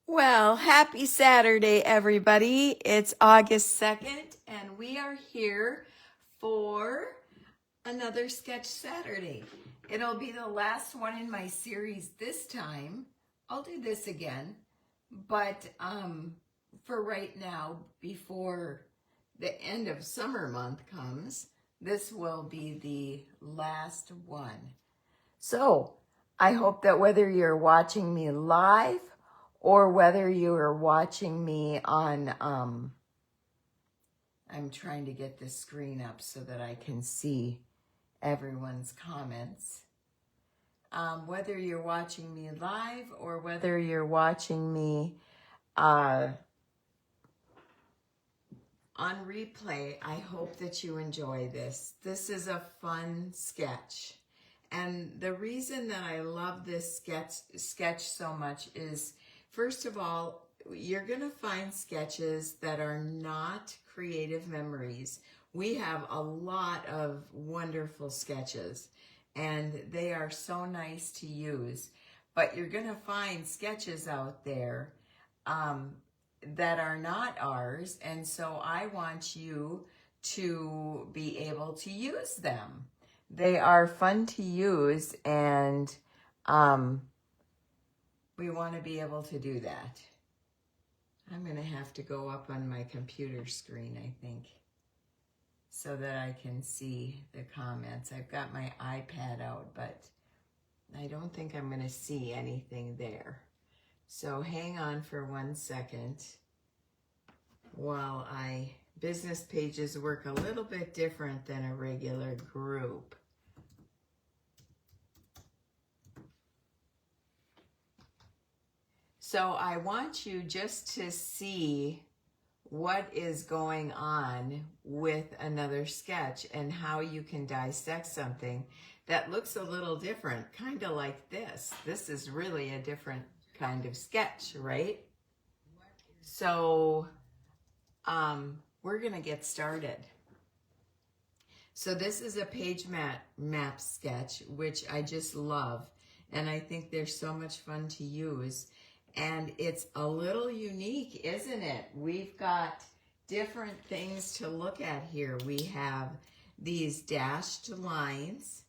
Well, happy Saturday, everybody. It's August 2nd, and we are here for another Sketch Saturday. It'll be the last one in my series this time. I'll do this again, but for right now, before the end of summer month comes, this will be the last one. So, I hope that whether you're watching me live or whether you are watching me on, I'm trying to get the screen up so that I can see everyone's comments. Whether you're watching me live or whether you're watching me on replay, I hope that you enjoy this. This is a fun sketch. And the reason that I love this sketch so much is, first of all, you're going to find sketches that are not creative memories. We have a lot of wonderful sketches, and they are so nice to use. But you're going to find sketches out there that are not ours, and so I want you to be able to use them. They are fun to use, and we want to be able to do that. I'm going to have to go up on my computer screen, I think, so that I can see the comments. I've got my iPad out, but I don't think I'm going to see anything there. So hang on for 1 second while business pages work a little bit different than a regular group. So I want you just to see what is going on with another sketch and how you can dissect something that looks a little different, kind of like this. This is really a different kind of sketch, right? So we're going to get started. So this is a PageMaps sketch, which I just love, and I think they're so much fun to use. And it's a little unique, isn't it? We've got different things to look at here. We have these dashed lines,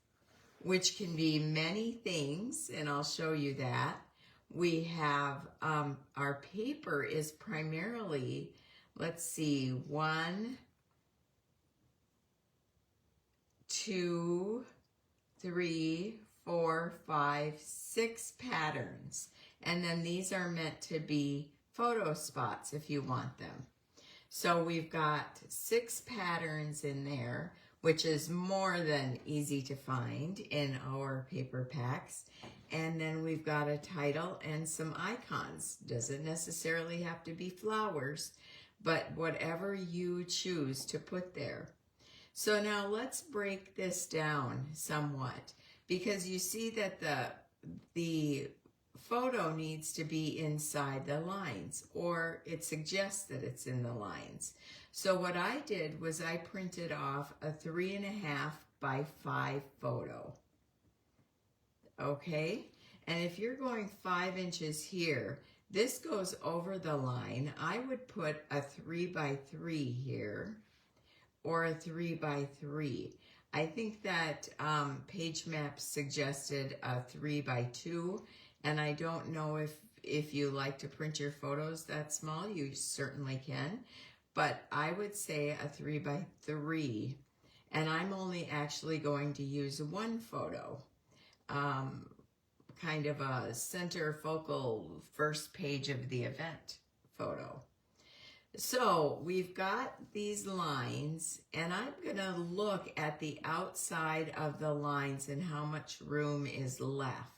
which can be many things, and I'll show you that. We have, our paper is primarily, let's see, 1, 2, 3, 4, 5, 6 patterns. And then these are meant to be photo spots if you want them. So we've got 6 patterns in there, which is more than easy to find in our paper packs. And then we've got a title and some icons. Doesn't necessarily have to be flowers, but whatever you choose to put there. So now let's break this down somewhat, because you see that the photo needs to be inside the lines, or it suggests that it's in the lines. So what I did was I printed off a 3.5 by 5 photo. Okay, and if you're going 5 inches here, this goes over the line. I would put a 3 by 3 here, or a 3 by 3. I think that PageMaps suggested a 3 by 2, and I don't know if you like to print your photos that small. You certainly can, but I would say a 3 by 3, and I'm only actually going to use 1 photo, kind of a center focal first page of the event photo. So we've got these lines, and I'm going to look at the outside of the lines and how much room is left,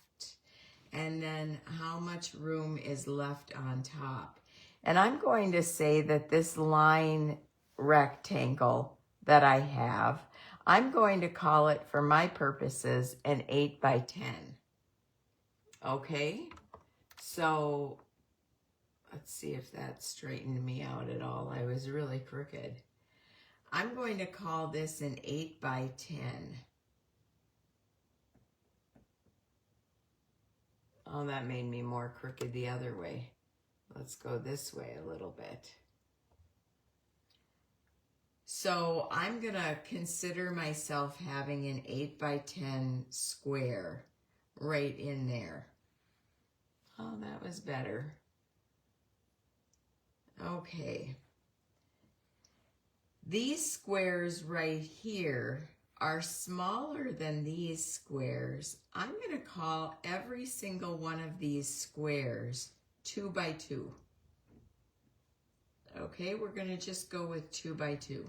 and then how much room is left on top. And I'm going to say that this line rectangle that I have, I'm going to call it, for my purposes, an 8 by 10. Okay, so let's see if that straightened me out at all. I was really crooked. I'm going to call this an 8 by 10. Oh, that made me more crooked the other way. Let's go this way a little bit. So I'm gonna consider myself having an 8 by 10 square right in there. Oh, that was better. Okay. These squares right here are smaller than these squares. I'm going to call every single one of these squares 2 by 2. Okay, we're going to just go with 2 by 2.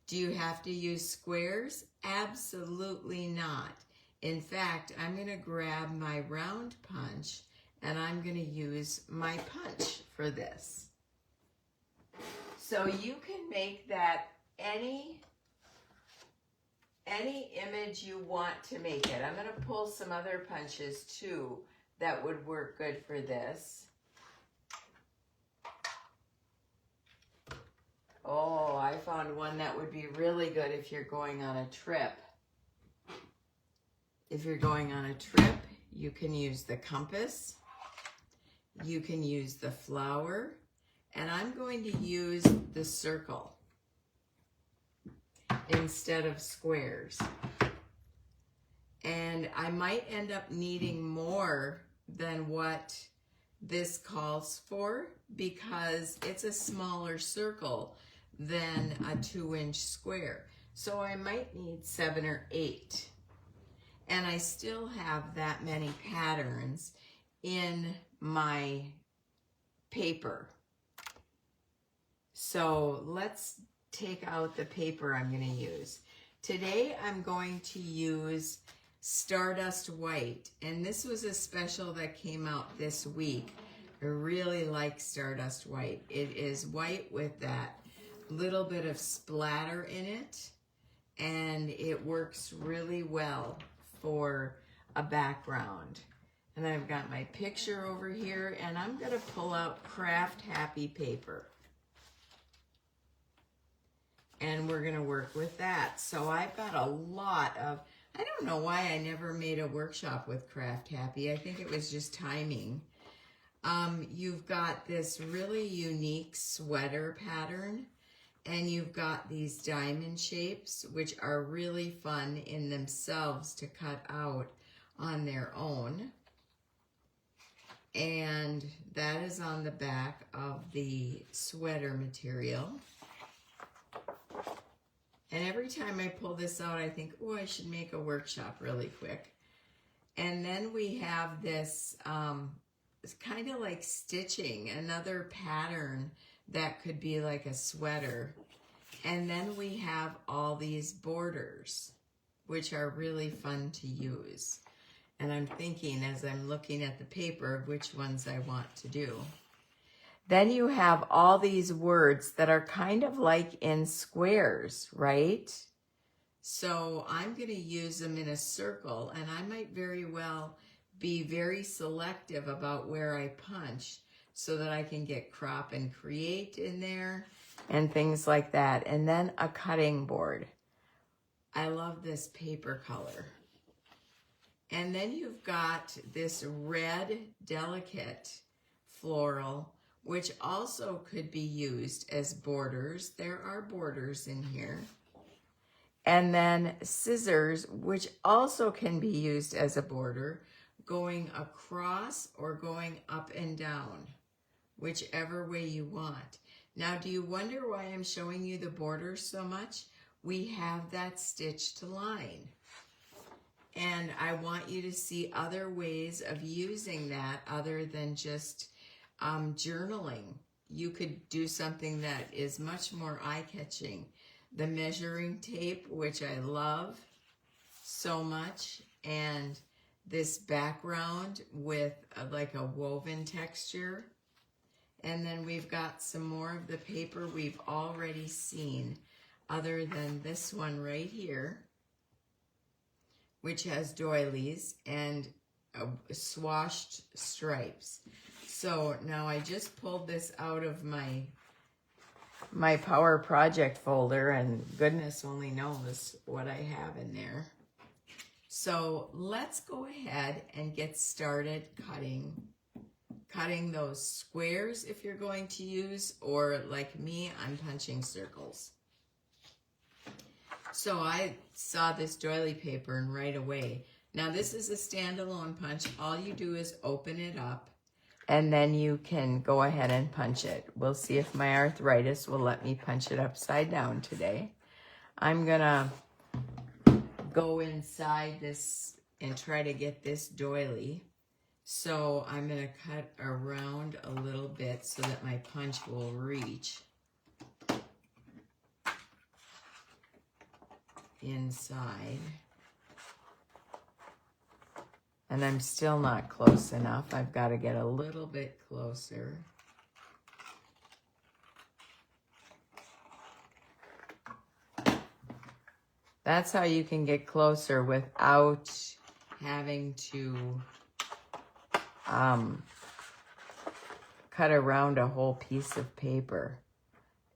Do you have to use squares? Absolutely not. In fact, I'm going to grab my round punch and I'm going to use my punch for this. So you can make that any image you want to make it. I'm going to pull some other punches too that would work good for this. Oh, I found one that would be really good if you're going on a trip. If you're going on a trip, you can use the compass, you can use the flower, and I'm going to use the circle instead of squares. And I might end up needing more than what this calls for because it's a smaller circle than a 2-inch square. So I might need 7 or 8. And I still have that many patterns in my paper. So let's take out the paper I'm going to use. Today I'm going to use Stardust White, and this was a special that came out this week. I really like Stardust White. It is white with that little bit of splatter in it, and it works really well for a background. And I've got my picture over here, and I'm going to pull out Craft Happy paper. And we're going to work with that. So I've got a lot of, I don't know why I never made a workshop with Craft Happy. I think it was just timing. You've got this really unique sweater pattern, and you've got these diamond shapes, which are really fun in themselves to cut out on their own. And that is on the back of the sweater material. And every time I pull this out, I think, oh, I should make a workshop really quick. And then we have this, it's kind of like stitching, another pattern that could be like a sweater. And then we have all these borders, which are really fun to use. And I'm thinking as I'm looking at the paper, which ones I want to do. Then you have all these words that are kind of like in squares, right? So I'm going to use them in a circle, and I might very well be very selective about where I punch so that I can get crop and create in there and things like that. And then a cutting board. I love this paper color. And then you've got this red delicate floral, which also could be used as borders. There are borders in here. And then scissors, which also can be used as a border, going across or going up and down, whichever way you want. Now, do you wonder why I'm showing you the borders so much? We have that stitch to line. And I want you to see other ways of using that other than just journaling. You could do something that is much more eye-catching. The measuring tape, which I love so much, and this background with like a woven texture. And then we've got some more of the paper we've already seen, other than this one right here, which has doilies and swashed stripes. So now I just pulled this out of my Power Project folder, and goodness only knows what I have in there. So let's go ahead and get started cutting those squares if you're going to use, or like me, I'm punching circles. So I saw this doily paper and right away. Now this is a standalone punch. All you do is open it up and then you can go ahead and punch it. We'll see if my arthritis will let me punch it upside down today. I'm gonna go inside this and try to get this doily. So I'm gonna cut around a little bit so that my punch will reach inside. And I'm still not close enough. I've got to get a little bit closer. That's how you can get closer without having to cut around a whole piece of paper.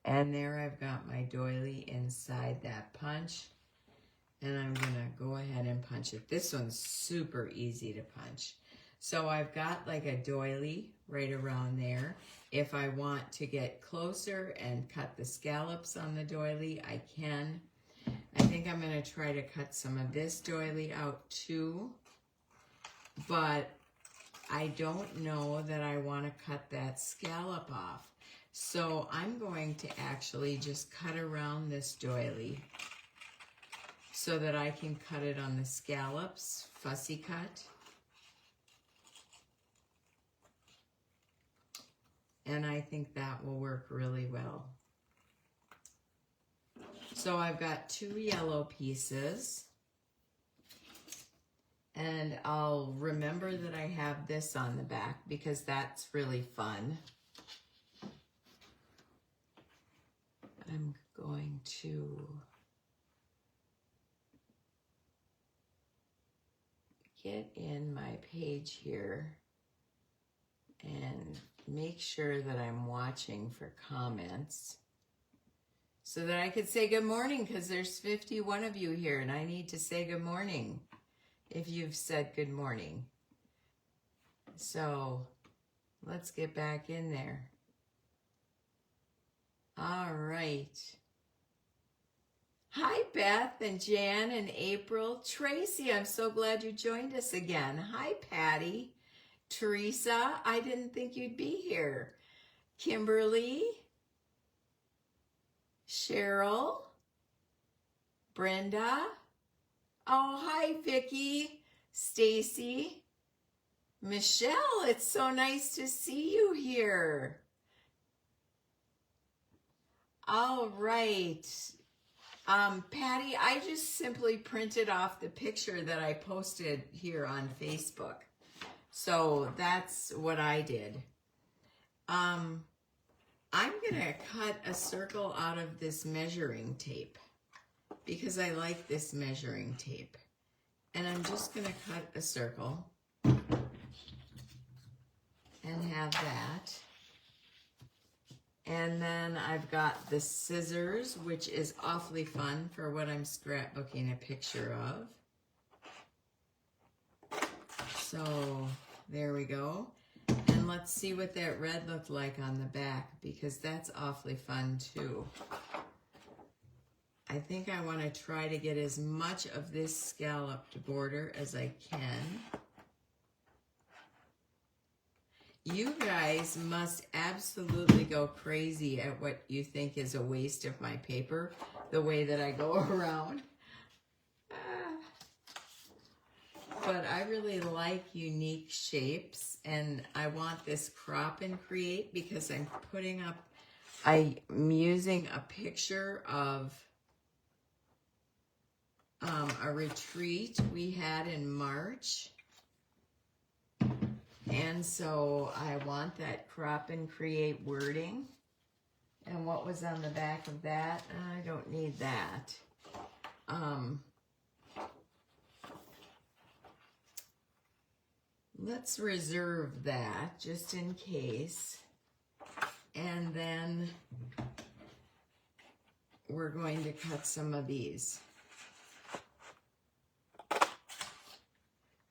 And there I've got my doily inside that punch. And I'm gonna go ahead and punch it. This one's super easy to punch. So I've got like a doily right around there. If I want to get closer and cut the scallops on the doily, I can. I think I'm gonna try to cut some of this doily out too, but I don't know that I wanna cut that scallop off. So I'm going to actually just cut around this doily so that I can cut it on the scallops, fussy cut. And I think that will work really well. So I've got 2 yellow pieces. And I'll remember that I have this on the back because that's really fun. I'm going to get in my page here and make sure that I'm watching for comments so that I could say good morning, because there's 51 of you here and I need to say good morning if you've said good morning. So let's get back in there. All right. Hi, Beth and Jan and April. Tracy, I'm so glad you joined us again. Hi, Patty. Teresa, I didn't think you'd be here. Kimberly. Cheryl. Brenda. Oh, hi, Vicki. Stacy. Michelle, it's so nice to see you here. All right. Patty, I just simply printed off the picture that I posted here on Facebook. So that's what I did. I'm gonna cut a circle out of this measuring tape because I like this measuring tape. And I'm just gonna cut a circle and have that. And then I've got the scissors, which is awfully fun for what I'm scrapbooking a picture of. So there we go. And let's see what that red looked like on the back, because that's awfully fun too. I think I want to try to get as much of this scalloped border as I can. You guys must absolutely go crazy at what you think is a waste of my paper, the way that I go around. But I really like unique shapes, and I want this crop and create because I'm using a picture of a retreat we had in March. And so I want that crop and create wording. And what was on the back of that? I don't need that. Let's reserve that just in case. And then we're going to cut some of these.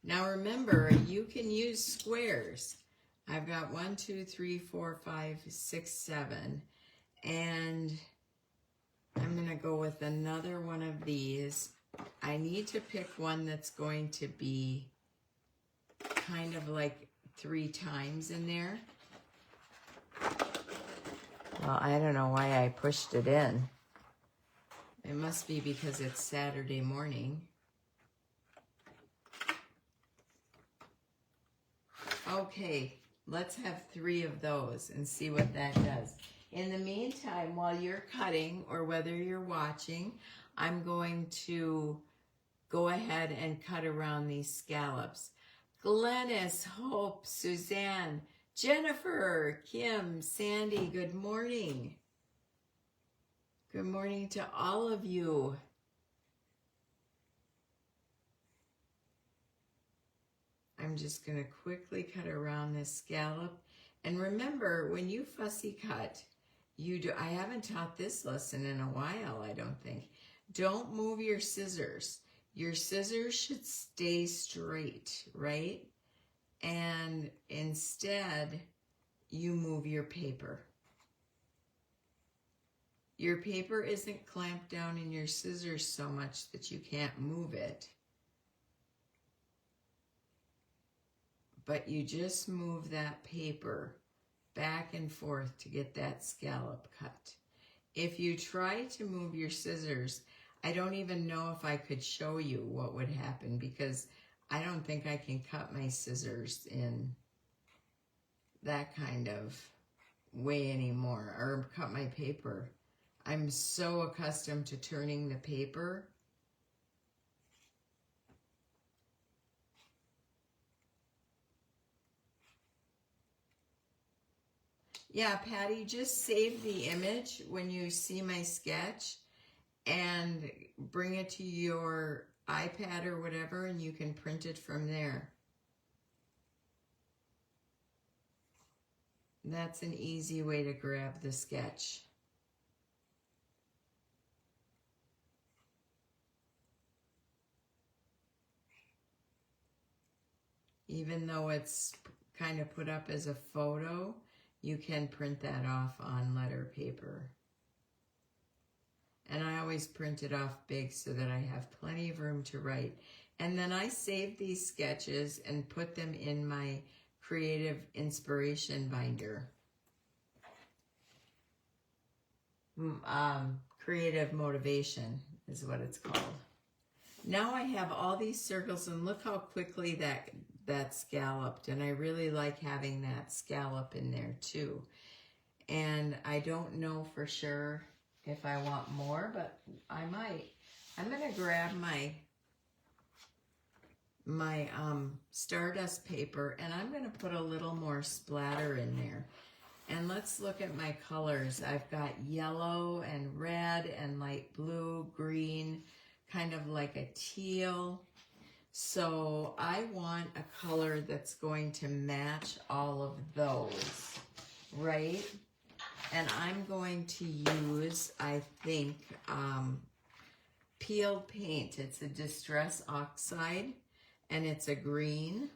Now remember, you can use squares. I've got 1, 2, 3, 4, 5, 6, 7, and I'm gonna go with another one of these. I need to pick one that's going to be kind of like 3 times in there. Well, I don't know why I pushed it in. It must be because it's Saturday morning. Okay, let's have 3 of those and see what that does. In the meantime, while you're cutting or whether you're watching, I'm going to go ahead and cut around these scallops. Glennis, Hope, Suzanne, Jennifer, Kim, Sandy, good morning. Good morning to all of you. I'm just going to quickly cut around this scallop. And remember, when you fussy cut, I haven't taught this lesson in a while, I don't think. Don't move your scissors. Your scissors should stay straight, right? And instead, you move your paper. Your paper isn't clamped down in your scissors so much that you can't move it. But you just move that paper back and forth to get that scallop cut. If you try to move your scissors, I don't even know if I could show you what would happen because I don't think I can cut my scissors in that kind of way anymore, or cut my paper. I'm so accustomed to turning the paper. Yeah, Patty, just save the image when you see my sketch and bring it to your iPad or whatever, and you can print it from there. That's an easy way to grab the sketch. Even though it's kind of put up as a photo, you can print that off on letter paper. And I always print it off big so that I have plenty of room to write. And then I save these sketches and put them in my creative inspiration binder. Creative motivation is what it's called. Now I have all these circles, and look how quickly that scalloped, and I really like having that scallop in there too. And I don't know for sure if I want more, but I might. I'm gonna grab my Stardust paper, and I'm gonna put a little more splatter in there. And let's look at my colors. I've got yellow and red and light blue, green, kind of like a teal. So I want a color that's going to match all of those, right? And I'm going to use, I think, peeled paint. It's a Distress Oxide, and it's a green.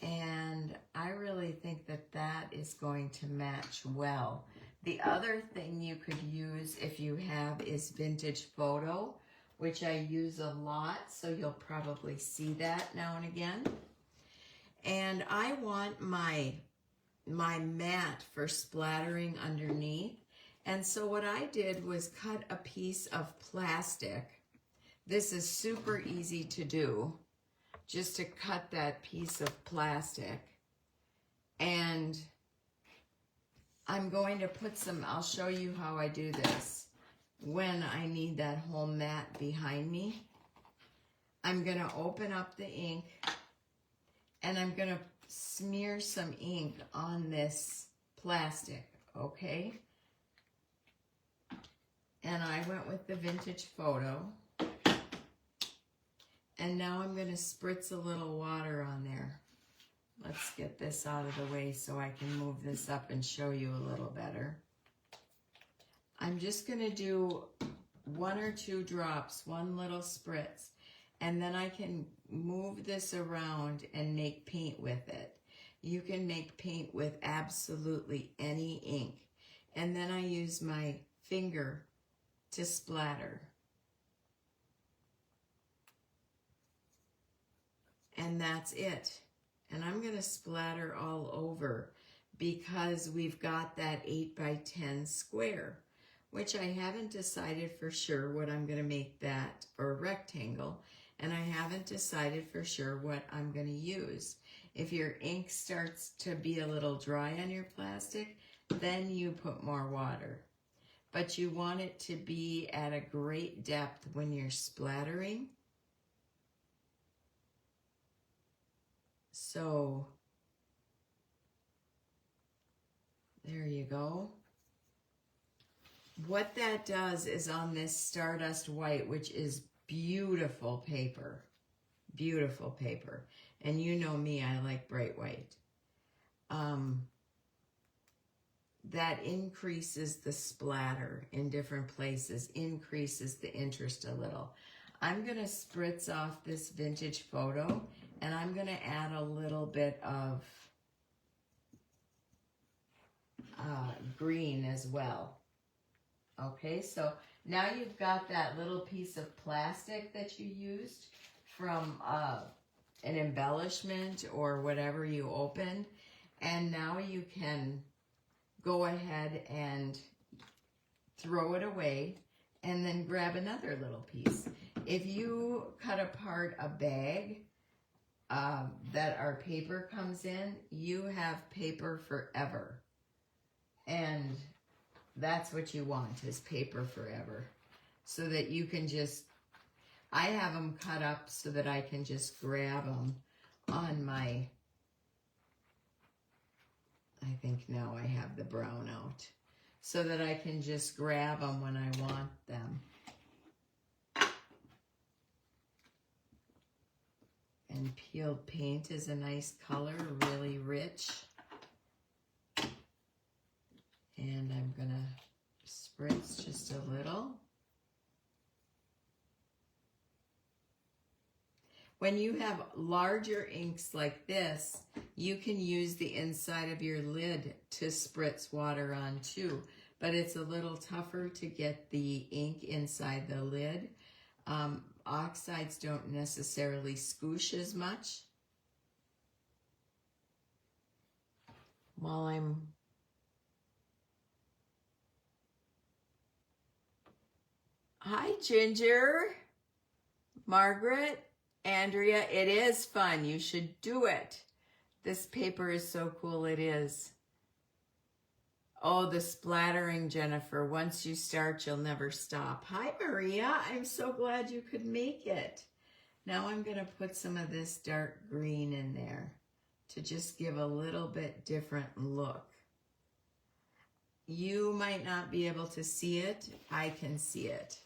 And I really think that is going to match well. The other thing you could use if you have is Vintage Photo, which I use a lot, so you'll probably see that now and again. And I want my mat for splattering underneath. And so what I did was cut a piece of plastic. This is super easy to do, just to cut that piece of plastic. And I'm going to put I'll show you how I do this. When I need that whole mat behind me, I'm gonna open up the ink and I'm gonna smear some ink on this plastic, okay? And I went with the Vintage Photo. And now I'm gonna spritz a little water on there. Let's get this out of the way so I can move this up and show you a little better. I'm just gonna do 1 or 2 drops, one little spritz, and then I can move this around and make paint with it. You can make paint with absolutely any ink. And then I use my finger to splatter. And that's it. And I'm going to splatter all over because we've got that 8 by 10 square, which I haven't decided for sure what I'm going to make that, or a rectangle, and I haven't decided for sure what I'm going to use. If your ink starts to be a little dry on your plastic, then you put more water. But you want it to be at a great depth when you're splattering. So, there you go. What that does is on this Stardust White, which is beautiful paper, and you know me, I like bright white. That increases the splatter in different places, increases the interest a little. I'm going to spritz off this vintage photo, and I'm going to add a little bit of green as well. Okay, so now you've got that little piece of plastic that you used from an embellishment or whatever you opened, and now you can go ahead and throw it away and then grab another little piece. If you cut apart a bag that our paper comes in, you have paper forever. And that's what you want, is paper forever. So that you can just, I have them cut up so that I can just grab them on my, I think now I have the brown out, so that I can just grab them when I want them. And peeled paint is a nice color, really rich. And I'm gonna spritz just a little. When you have larger inks like this, you can use the inside of your lid to spritz water on too, but it's a little tougher to get the ink inside the lid. Oxides don't necessarily scoosh as much. While I'm Hi, Ginger, Margaret, Andrea. It is fun. You should do it. This paper is so cool. It is. Oh, the splattering, Jennifer. Once you start, you'll never stop. Hi, Maria. I'm so glad you could make it. Now I'm going to put some of this dark green in there to just give a little bit different look. You might not be able to see it. I can see it.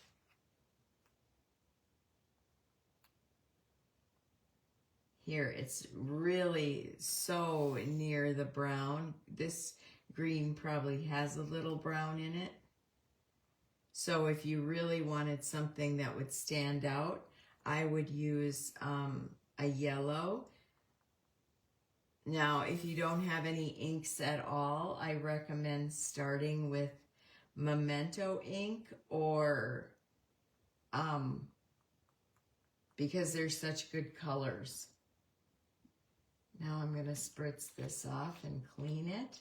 Here, it's really so near the brown. This green probably has a little brown in it. So if you really wanted something that would stand out, I would use a yellow. Now, if you don't have any inks at all, I recommend starting with Memento ink, or because they're such good colors. Now I'm going to spritz this off and clean it.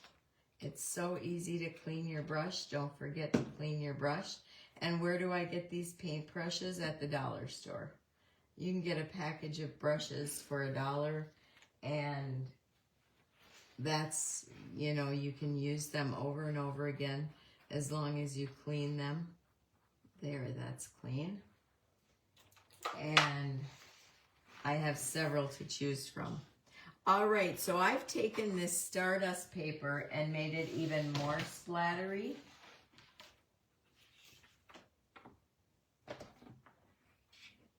It's so easy to clean your brush. Don't forget to clean your brush. And where do I get these paint brushes? At the dollar store. You can get a package of brushes for $1, and that's, you know, you can use them over and over again as long as you clean them. There, that's clean. And I have several to choose from. All right, so I've taken this Stardust paper and made it even more splattery.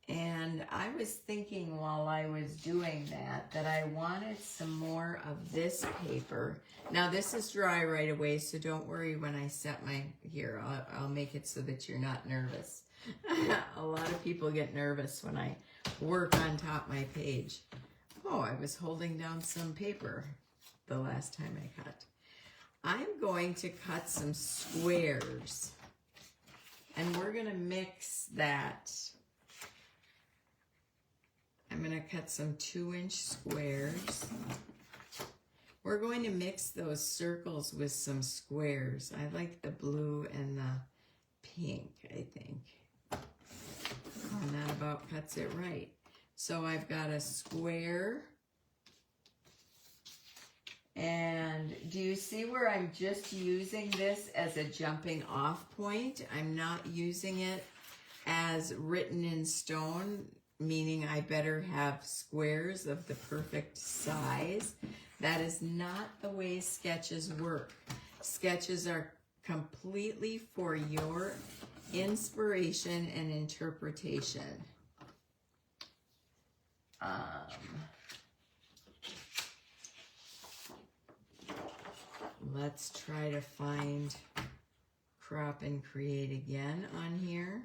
And I was thinking while I was doing that I wanted some more of this paper. Now this is dry right away, so don't worry when I set my, here, I'll make it so that you're not nervous. A lot of people get nervous when I work on top my page. Oh, I was holding down some paper. the last time I cut. I'm going to cut some squares, and we're going to mix that. I'm going to cut some 2-inch squares. We're going to mix those circles with some squares. I like the blue and the pink, I think. And that about cuts it right. So I've got a square. And do you see where I'm just using this as a jumping off point? I'm not using it as written in stone, meaning I better have squares of the perfect size. That is not the way sketches work. Sketches are completely for your inspiration and interpretation. Let's try to find crop and create again on here.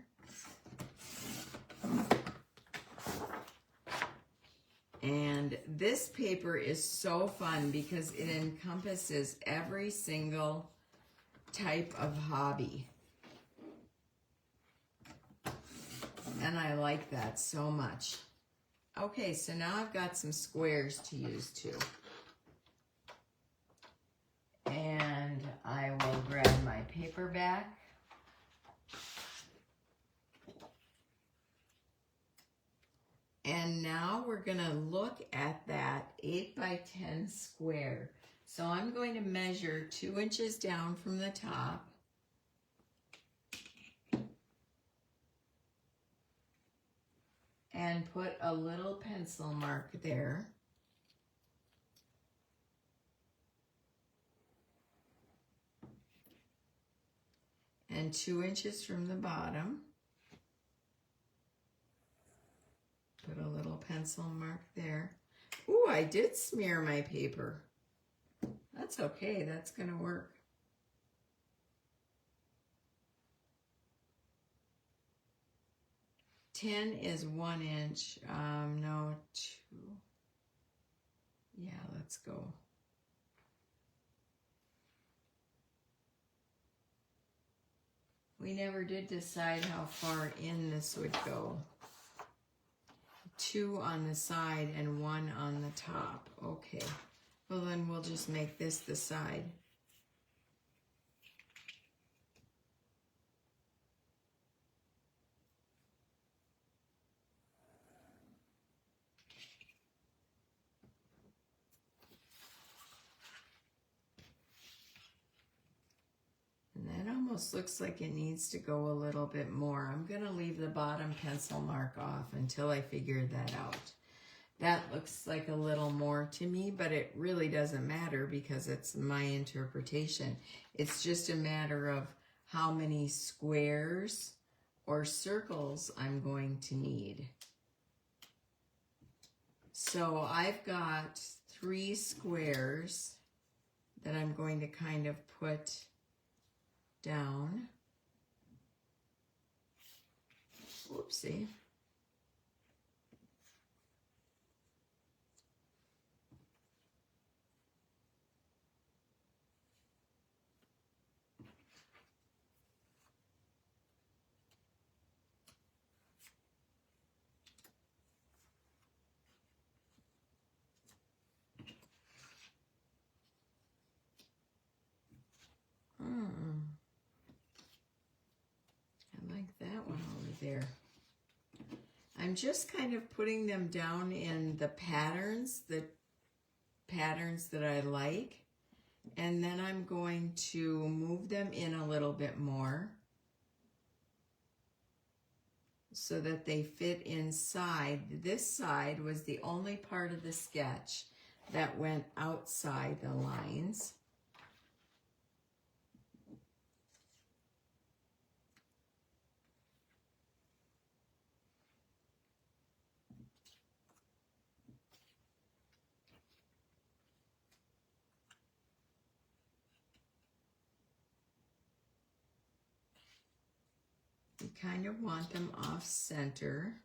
And this paper is so fun because it encompasses every single type of hobby. And I like that so much. Okay, so now I've got some squares to use too. And I will grab my paper back. And now we're going to look at that 8 by 10 square. So I'm going to measure 2 inches down from the top. And put a little pencil mark there. And 2 inches from the bottom. Put a little pencil mark there. Ooh, I did smear my paper. That's okay, that's gonna work. Ten is 1 inch, no, 2. Yeah, let's go. We never did decide how far in this would go. 2 on the side and 1 on the top. Okay, well then we'll just make this the side. And that almost looks like it needs to go a little bit more. I'm going to leave the bottom pencil mark off until I figure that out. That looks like a little more to me, but it really doesn't matter because it's my interpretation. It's just a matter of how many squares or circles I'm going to need. So I've got 3 squares that I'm going to kind of put down. Whoopsie. I like that one over there. I'm just kind of putting them down in the patterns that I like, and then I'm going to move them in a little bit more so that they fit inside. This side was the only part of the sketch that went outside the lines. You kind of want them off center.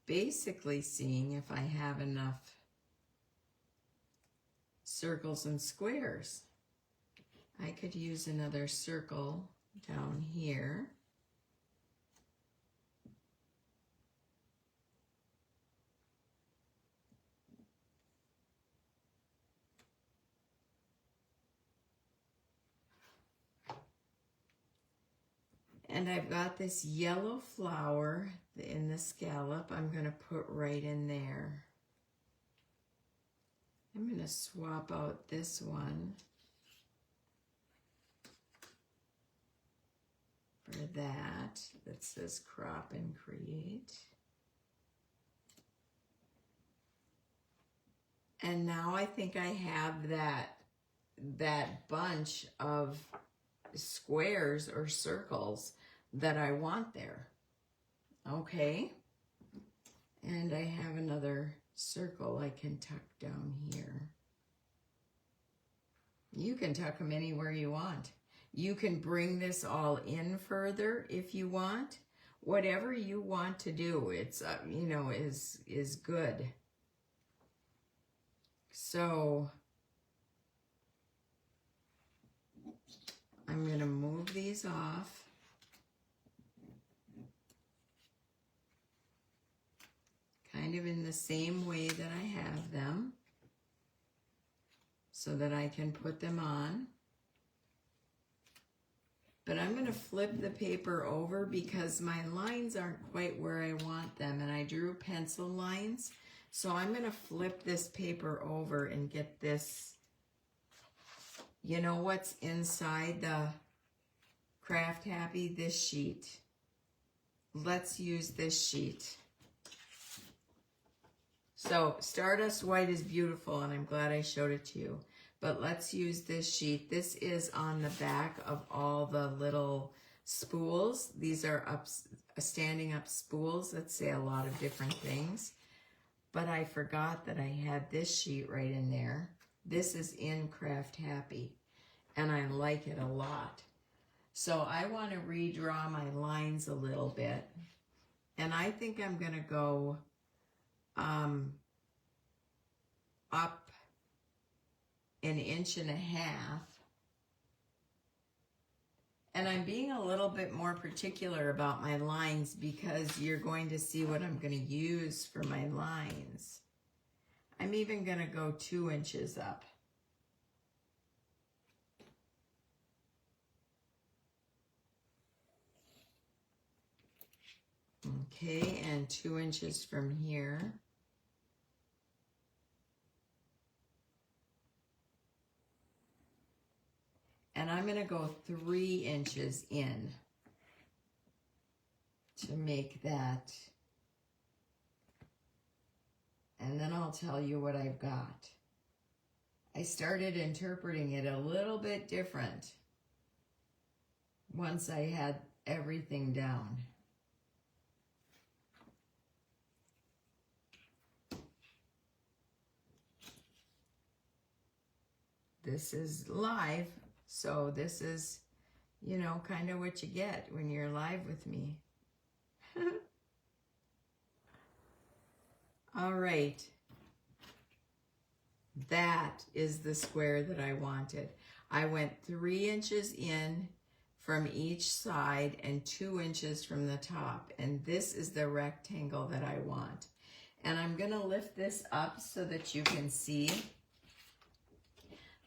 basically seeing if I have enough circles and squares. I could use another circle down here. And I've got this yellow flower in the scallop I'm going to put right in there. I'm going to swap out this one for that says crop and create. And now I think I have that bunch of squares or circles that I want there. Okay. And I have another circle I can tuck down here. You can tuck them anywhere you want. You can bring this all in further if you want. Whatever you want to do, it's you know, is good. So I'm going to move these off. Kind of in the same way that I have them, so that I can put them on. But I'm going to flip the paper over because my lines aren't quite where I want them, and I drew pencil lines. So I'm going to flip this paper over and get this, you know what's inside the Craft Happy? This sheet. Let's use this sheet. So Stardust White is beautiful, and I'm glad I showed it to you. But let's use this sheet. This is on the back of all the little spools. These are standing up spools that say a lot of different things. But I forgot that I had this sheet right in there. This is in Craft Happy, and I like it a lot. So I want to redraw my lines a little bit. And I think I'm going to go up 1.5 inches. And I'm being a little bit more particular about my lines because you're going to see what I'm going to use for my lines. I'm even going to go 2 inches up. Okay, and 2 inches from here. And I'm going to go 3 inches in to make that. And then I'll tell you what I've got. I started interpreting it a little bit different once I had everything down. This is live. So this is, you know, kind of what you get when you're live with me. All right. That is the square that I wanted. I went 3 inches in from each side and 2 inches from the top. And this is the rectangle that I want. And I'm going to lift this up so that you can see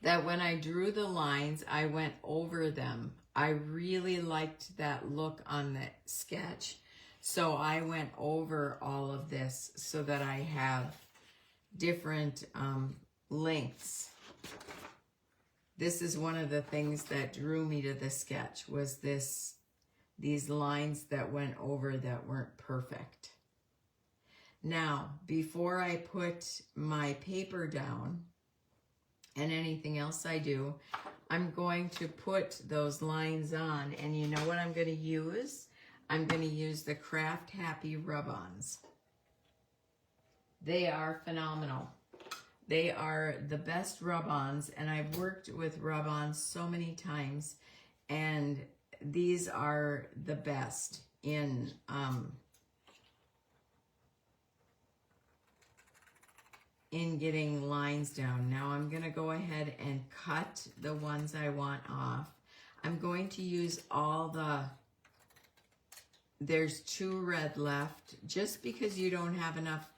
that when I drew the lines, I went over them. I really liked that look on the sketch. So I went over all of this so that I have different lengths. This is one of the things that drew me to the sketch, was these lines that went over that weren't perfect. Now, before I put my paper down, and anything else I do, I'm going to put those lines on. And you know what I'm going to use? I'm going to use the Craft Happy rub-ons. They are phenomenal. They are the best rub-ons, and I've worked with rub-ons so many times, and these are the best in in getting lines down. Now I'm going to go ahead and cut the ones I want off. I'm going to use all there's 2 red left. Just because you don't have enough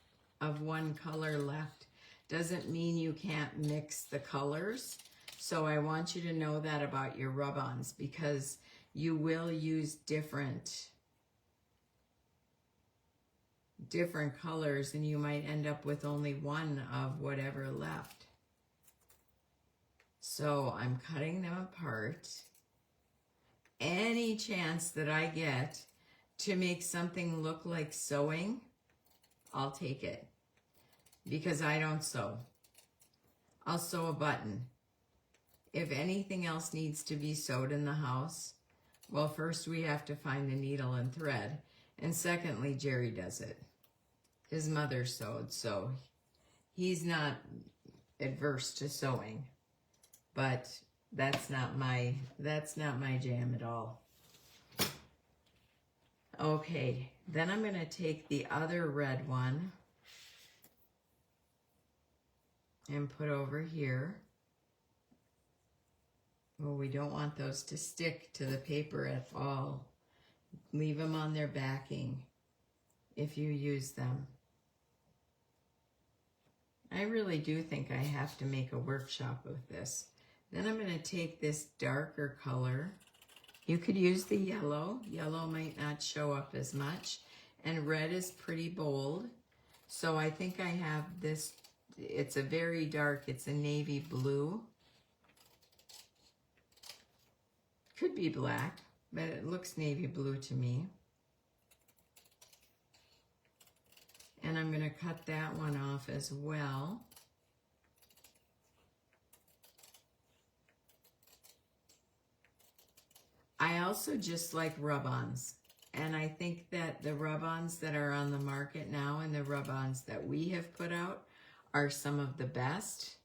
of one color left doesn't mean you can't mix the colors. So I want you to know that about your rub-ons, because you will use different colors and you might end up with only one of whatever left. So I'm cutting them apart. Any chance that I get to make something look like sewing, I'll take it, because I don't sew. I'll sew a button. If anything else needs to be sewed in the house, well, first we have to find a needle and thread, and secondly, Jerry does it. His mother sewed, so he's not adverse to sewing, but that's not my jam at all. Okay, then I'm going to take the other red one and put over here. Well, we don't want those to stick to the paper at all. Leave them on their backing if you use them. I really do think I have to make a workshop with this. Then I'm going to take this darker color. You could use the yellow. Yellow might not show up as much. And red is pretty bold. So I think I have this. It's a very dark, it's a navy blue. Could be black, but it looks navy blue to me. And I'm going to cut that one off as well. I also just like rub-ons. And I think that the rub-ons that are on the market now and the rub-ons that we have put out are some of the best.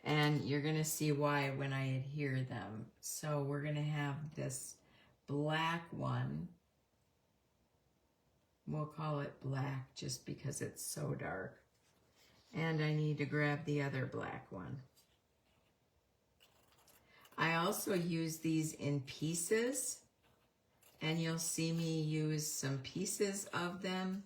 And you're going to see why when I adhere them. So we're going to have this black one. We'll call it black just because it's so dark. And I need to grab the other black one. I also use these in pieces. And you'll see me use some pieces of them.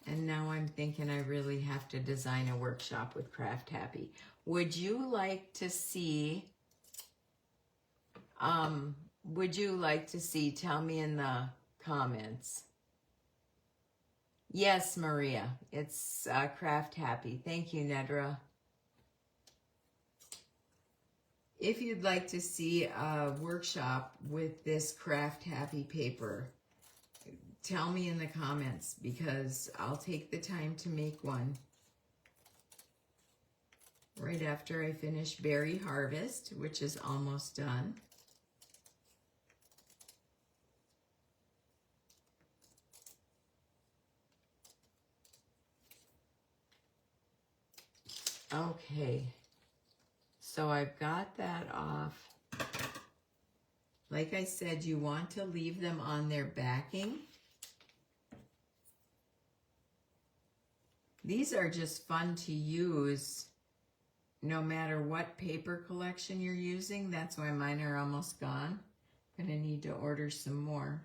And now I'm thinking I really have to design a workshop with Craft Happy. Would you like to see, tell me in the comments. Yes, Maria, it's Craft Happy. Thank you, Nedra. If you'd like to see a workshop with this Craft Happy paper, tell me in the comments, because I'll take the time to make one right after I finish Berry Harvest, which is almost done. Okay, so I've got that off. Like I said, you want to leave them on their backing. These are just fun to use no matter what paper collection you're using. That's why mine are almost gone. I'm going to need to order some more.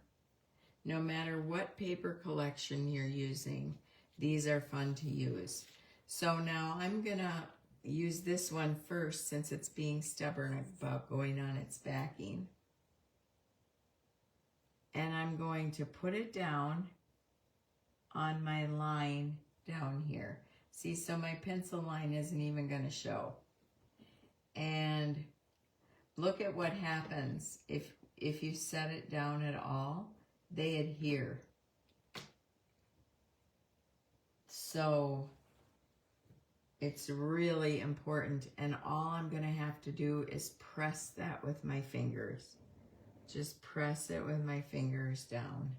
No matter what paper collection you're using, these are fun to use. So now I'm going to use this one first since it's being stubborn about going on its backing. And I'm going to put it down on my line down here. See, so my pencil line isn't even going to show. And look at what happens if you set it down at all. They adhere. So it's really important, and all I'm going to have to do is press that with my fingers. Just press it with my fingers down.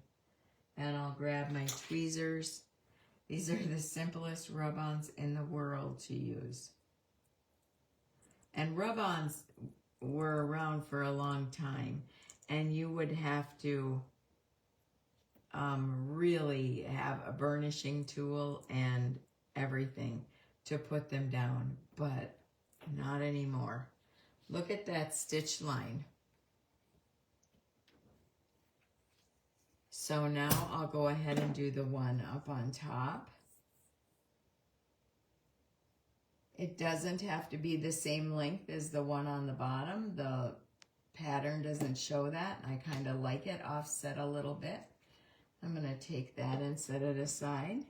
And I'll grab my tweezers. These are the simplest rub-ons in the world to use. And rub-ons were around for a long time, and you would have to really have a burnishing tool and everything to put them down, but not anymore. Look at that stitch line. So now I'll go ahead and do the one up on top. It doesn't have to be the same length as the one on the bottom. The pattern doesn't show that. I kind of like it offset a little bit. I'm going to take that and set it aside.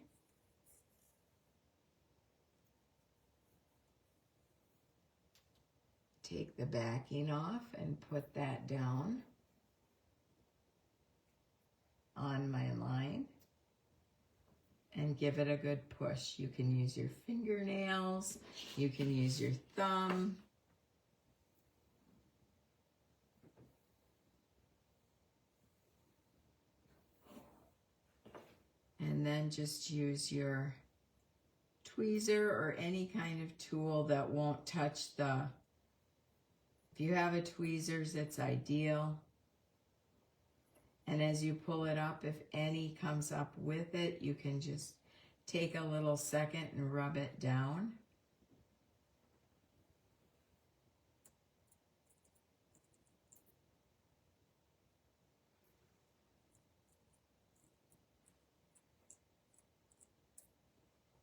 Take the backing off and put that down on my line and give it a good push. You can use your fingernails, you can use your thumb. And then just use your tweezer or any kind of tool that won't touch the, if you have a tweezers, it's ideal. And as you pull it up, if any comes up with it, you can just take a little second and rub it down.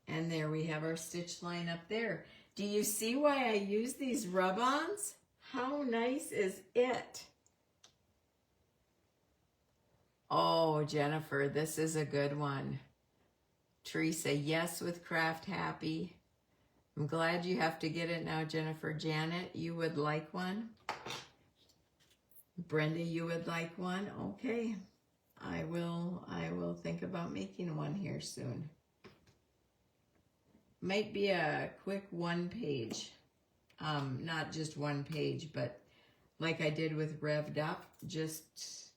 And there we have our stitch line up there. Do you see why I use these rub-ons? How nice is it? Oh, Jennifer, this is a good one. Teresa, yes with Craft Happy. I'm glad you have to get it now, Jennifer. Janet, you would like one? Brenda, you would like one? Okay. I will think about making one here soon. Might be a quick one page. Not just one page, but like I did with Revved Up, just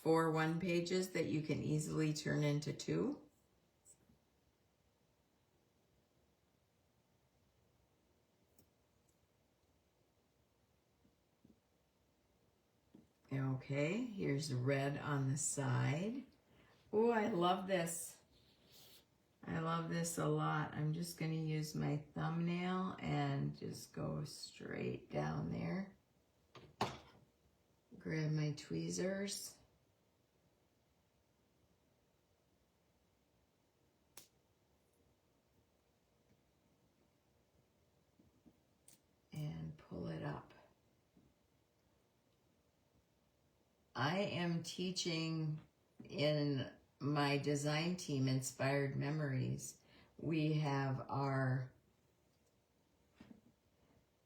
4 one pages that you can easily turn into 2. Okay, here's red on the side. Oh, I love this. I love this a lot. I'm just going to use my thumbnail and just go straight down there. Grab my tweezers. And pull it up. I am teaching in my design team, Inspired Memories. We have our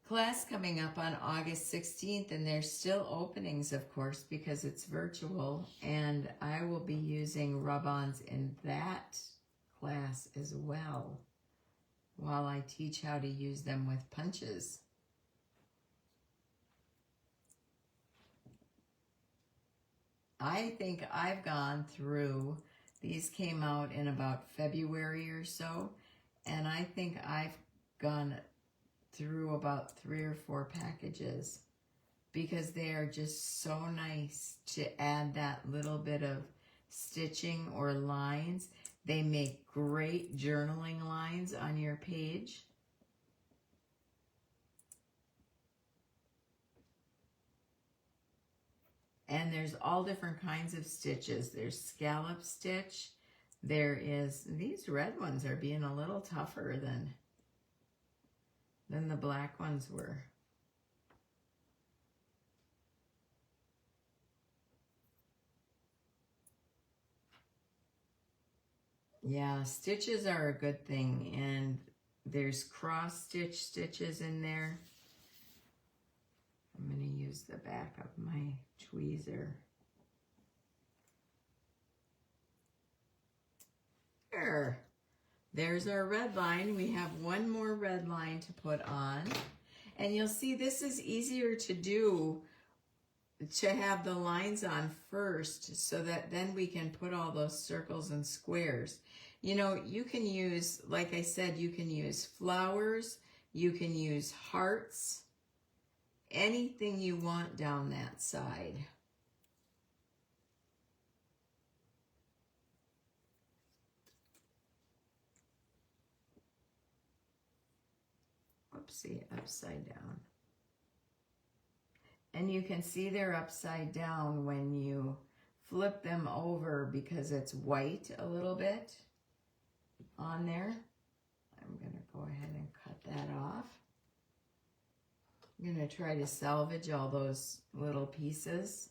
class coming up on August 16th, and there's still openings, of course, because it's virtual, and I will be using rub-ons in that class as well while I teach how to use them with punches. I think I've gone through, these came out in about February or so, and I think I've gone through about 3 or 4 packages because they are just so nice to add that little bit of stitching or lines. They make great journaling lines on your page. And there's all different kinds of stitches. There's scallop stitch. There is, these red ones are being a little tougher than the black ones were. Yeah, stitches are a good thing, and there's cross stitch stitches in there. I'm going to use the back of my tweezer. There. There's our red line. We have one more red line to put on. And you'll see this is easier to do, to have the lines on first, so that then we can put all those circles and squares. You know, you can use, like I said, you can use flowers, you can use hearts, anything you want down that side. oopsie, upside down. And you can see they're upside down when you flip them over because it's white a little bit on there. I'm going to go ahead and cut that off. I'm going to try to salvage all those little pieces.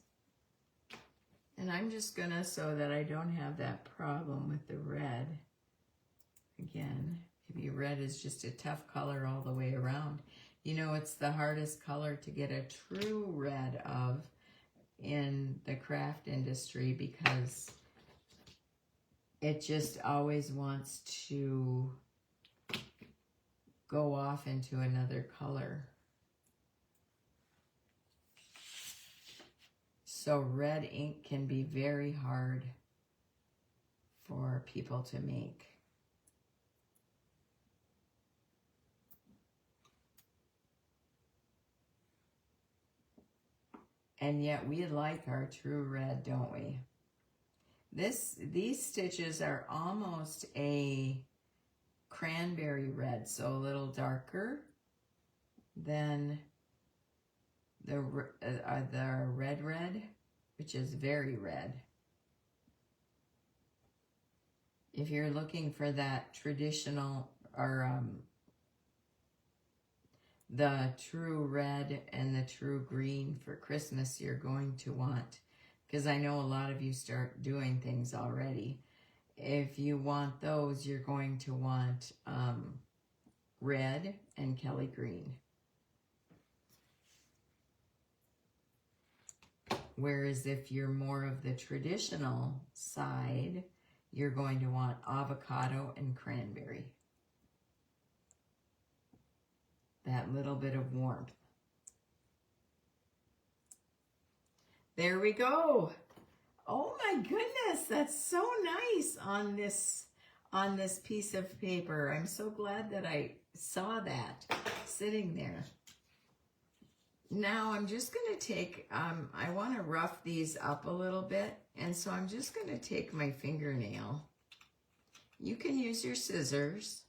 And I'm just going to, so that I don't have that problem with the red. Again, maybe red is just a tough color all the way around. You know, it's the hardest color to get a true red of in the craft industry because it just always wants to go off into another color. So red ink can be very hard for people to make. And yet we like our true red, don't we? These stitches are almost a cranberry red, so a little darker than the red, which is very red. If you're looking for that traditional or the true red and the true green for Christmas, you're going to want, because I know a lot of you start doing things already. If you want those, you're going to want red and Kelly green. Whereas if you're more of the traditional side, you're going to want avocado and cranberry. That little bit of warmth. There we go. Oh my goodness, that's so nice on this piece of paper. I'm so glad that I saw that sitting there. Now I'm just going to take, I want to rough these up a little bit, and so I'm just going to take my fingernail. You can use your scissors.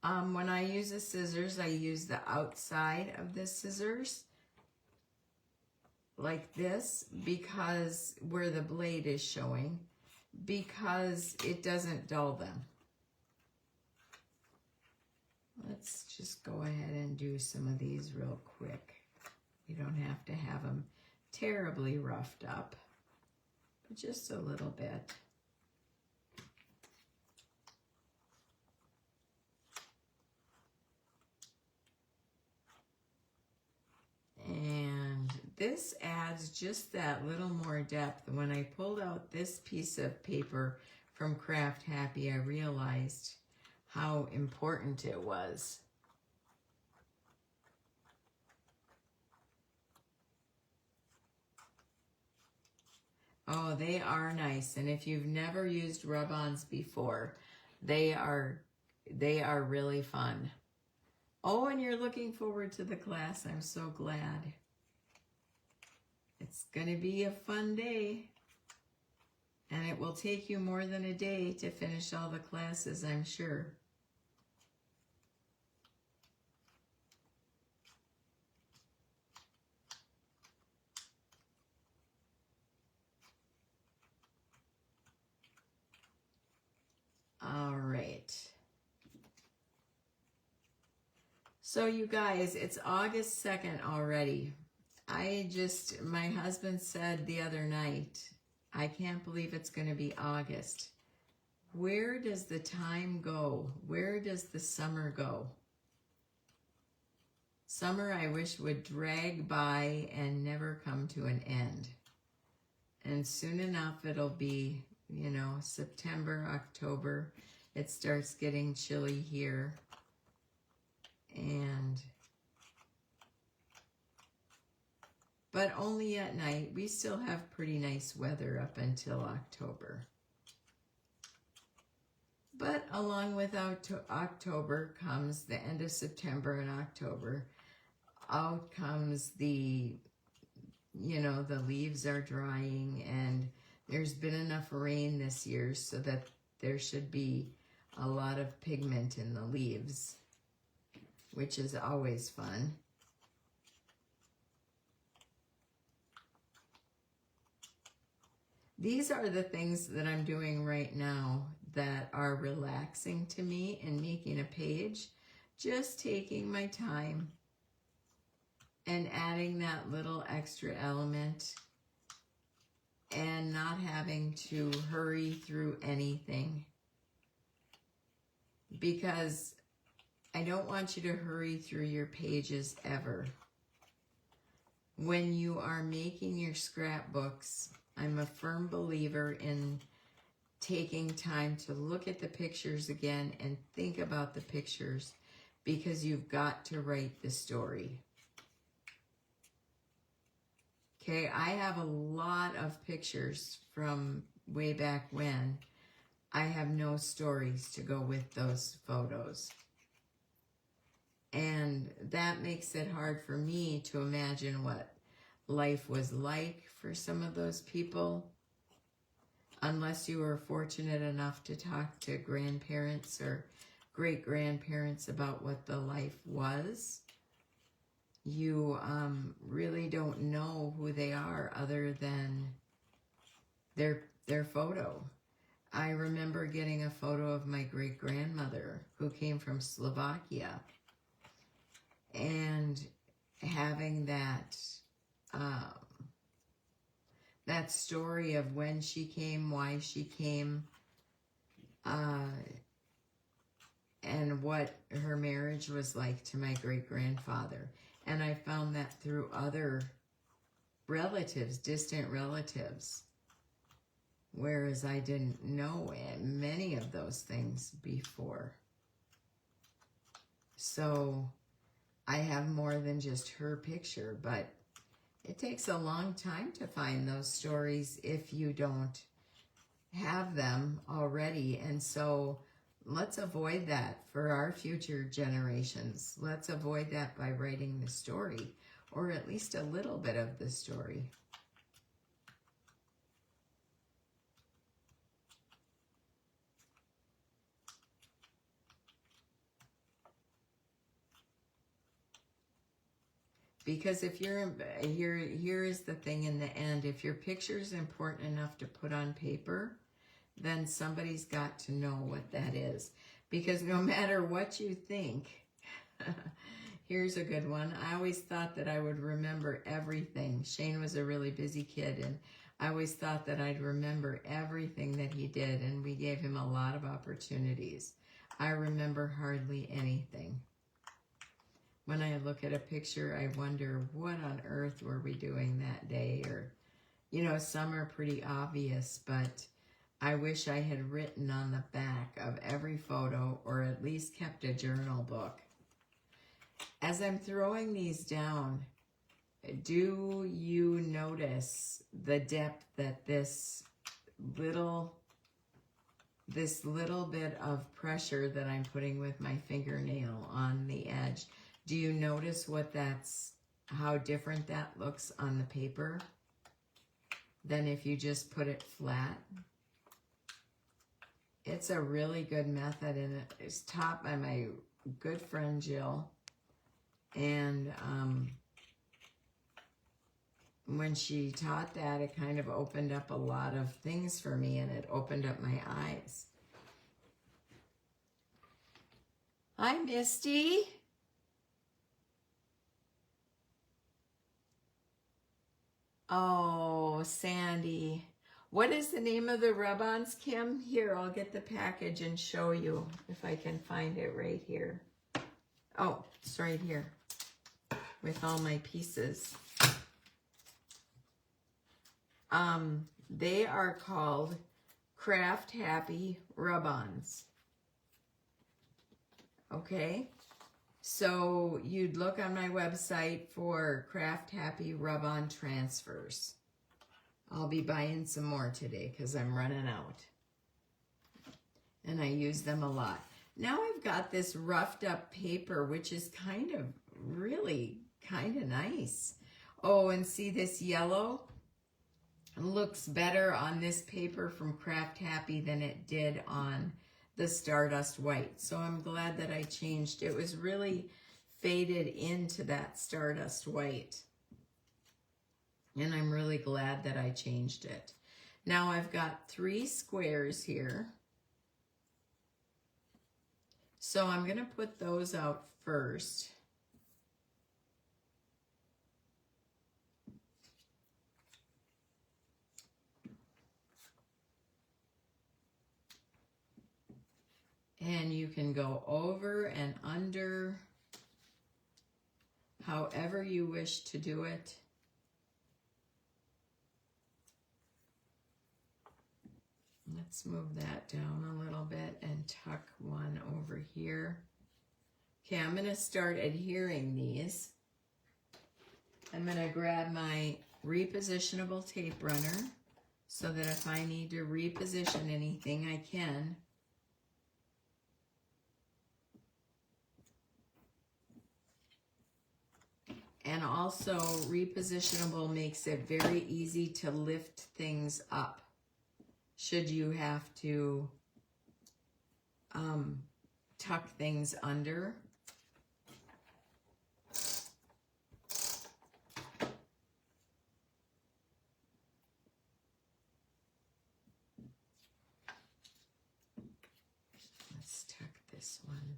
When I use the scissors, I use the outside of the scissors like this, because where the blade is showing, because it doesn't dull them. Let's just go ahead and do some of these real quick. You don't have to have them terribly roughed up, but just a little bit. And this adds just that little more depth. When I pulled out this piece of paper from Craft Happy, I realized how important it was. Oh, they are nice. And if you've never used rub-ons before, they are really fun. Oh, and you're looking forward to the class. I'm so glad. It's going to be a fun day. And it will take you more than a day to finish all the classes, I'm sure. All right. So you guys, it's August 2nd already. My husband said the other night, I can't believe it's going to be August. Where does the time go? Where does the summer go? Summer, I wish, would drag by and never come to an end. And soon enough, it'll be, you know, September, October. It starts getting chilly here. But only at night. We still have pretty nice weather up until October. But along with October comes the end of September and October. Out comes the leaves are drying, and there's been enough rain this year so that there should be a lot of pigment in the leaves, which is always fun. These are the things that I'm doing right now that are relaxing to me and making a page. Just taking my time and adding that little extra element and not having to hurry through anything. Because I don't want you to hurry through your pages ever. When you are making your scrapbooks, I'm a firm believer in taking time to look at the pictures again and think about the pictures, because you've got to write the story. Okay, I have a lot of pictures from way back when. I have no stories to go with those photos. And that makes it hard for me to imagine what life was like for some of those people, unless you were fortunate enough to talk to grandparents or great-grandparents about what the life was. You really don't know who they are other than their photo. I remember getting a photo of my great-grandmother who came from Slovakia, and having that that story of when she came, why she came, and what her marriage was like to my great-grandfather. And I found that through other relatives, distant relatives, whereas I didn't know many of those things before. So I have more than just her picture, but it takes a long time to find those stories if you don't have them already. And so let's avoid that for our future generations. Let's avoid that by writing the story, or at least a little bit of the story. Because if you're, here is the thing in the end, if your picture is important enough to put on paper, then somebody's got to know what that is. Because no matter what you think, here's a good one. I always thought that I would remember everything. Shane was a really busy kid, and I always thought that I'd remember everything that he did, and we gave him a lot of opportunities. I remember hardly anything. When I look at a picture, I wonder, what on earth were we doing that day? Or, you know, some are pretty obvious, but I wish I had written on the back of every photo, or at least kept a journal book. As I'm throwing these down, do you notice the depth that this little bit of pressure that I'm putting with my fingernail on the edge? Do you notice how different that looks on the paper than if you just put it flat? It's a really good method, and it's taught by my good friend Jill. And when she taught that, it kind of opened up a lot of things for me, and it opened up my eyes. Hi, Misty. Oh, Sandy. What is the name of the rub-ons, Kim? Here, I'll get the package and show you if I can find it right here. Oh, it's right here with all my pieces. They are called Craft Happy Rub-ons. Okay? So you'd look on my website for Craft Happy Rub-on transfers. I'll be buying some more today because I'm running out. And I use them a lot. Now I've got this roughed up paper, which is really kind of nice. Oh, and see this yellow? It looks better on this paper from Craft Happy than it did on the Stardust White. So I'm glad that I changed. It was really faded into that Stardust white. And I'm really glad that I changed it. Now I've got 3 squares here. So I'm going to put those out first. And you can go over and under however you wish to do it. Let's move that down a little bit and tuck one over here. Okay, I'm going to start adhering these. I'm going to grab my repositionable tape runner so that if I need to reposition anything, I can. And also, repositionable makes it very easy to lift things up should you have to tuck things under. Let's tuck this one.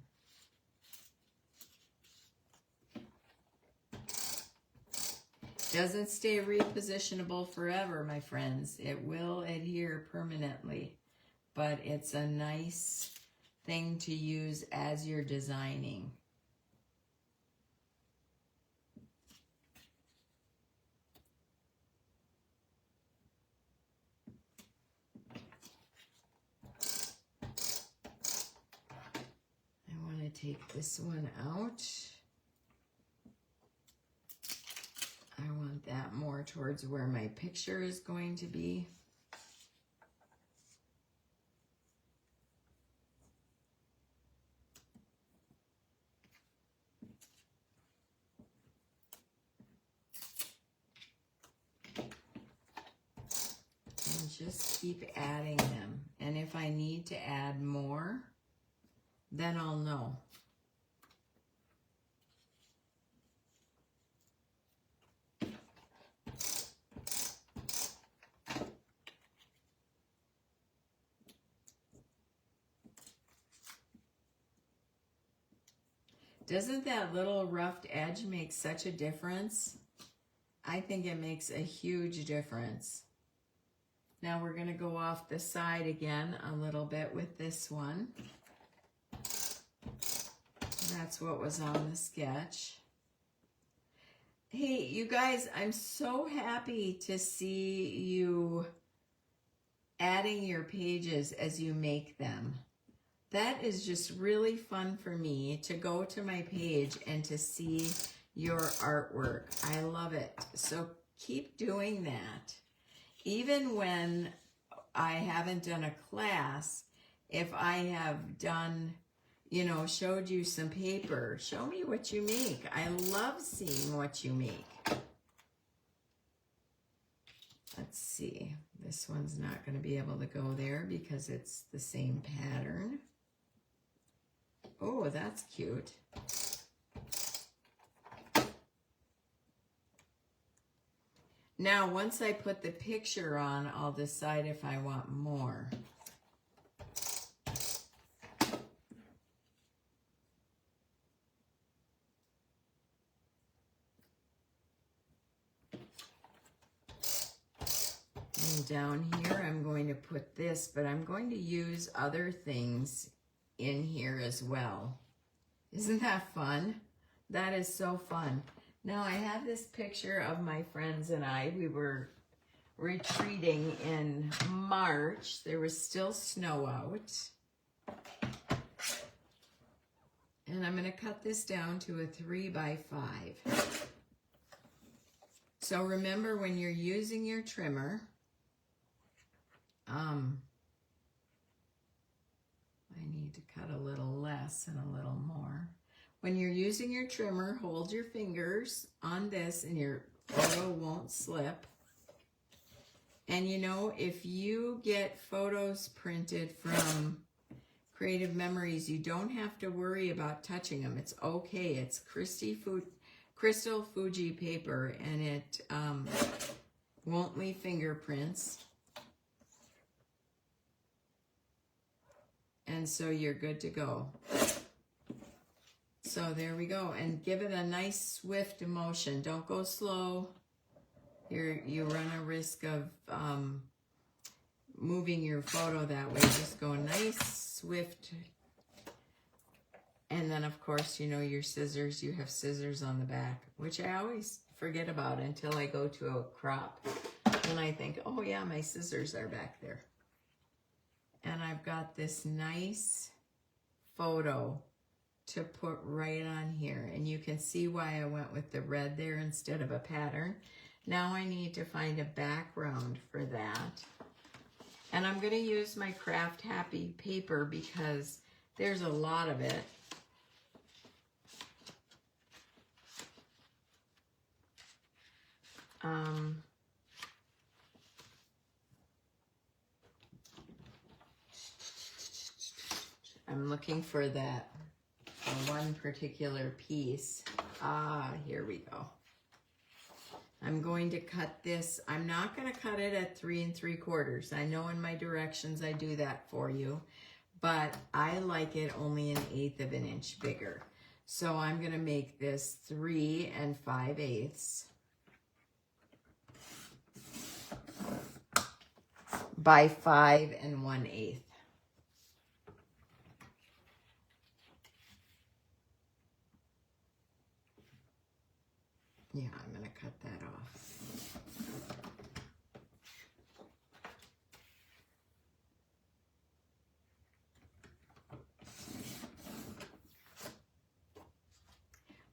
Doesn't stay repositionable forever, my friends. It will adhere permanently, but it's a nice thing to use as you're designing. I want to take this one out. I want that more towards where my picture is going to be. And just keep adding them. And if I need to add more, then I'll know. Doesn't that little roughed edge make such a difference? I think it makes a huge difference. Now we're going to go off the side again a little bit with this one. That's what was on the sketch. Hey, you guys, I'm so happy to see you adding your pages as you make them. That is just really fun for me to go to my page and to see your artwork. I love it. So keep doing that. Even when I haven't done a class, if I have done, you know, showed you some paper, show me what you make. I love seeing what you make. Let's see. This one's not going to be able to go there because it's the same pattern. Oh, that's cute. Now, once I put the picture on, I'll decide if I want more. And down here, I'm going to put this, but I'm going to use other things in here as well. Isn't that fun? That is so fun. Now I have this picture of my friends and I. We were retreating in March. There was still snow out. And I'm going to cut this down to a 3x5. So remember, when you're using your trimmer, I need to cut a little less and a little more. When you're using your trimmer, hold your fingers on this and your photo won't slip. And you know, if you get photos printed from Creative Memories, you don't have to worry about touching them. It's okay. It's Crystal Fuji paper, and it won't leave fingerprints. And so you're good to go. So there we go. And give it a nice swift motion. Don't go slow. You run a risk of moving your photo that way. Just go nice, swift. And then, of course, you know your scissors. You have scissors on the back, which I always forget about until I go to a crop. And I think, oh yeah, my scissors are back there. And I've got this nice photo to put right on here. And you can see why I went with the red there instead of a pattern. Now I need to find a background for that. And I'm going to use my Craft Happy paper because there's a lot of it. I'm looking for that one particular piece. Here we go. I'm going to cut this. I'm not going to cut it at 3 3/4. I know in my directions I do that for you, but I like it only 1/8 of an inch bigger. So I'm going to make this 3 5/8 by 5 1/8. Yeah, I'm going to cut that off.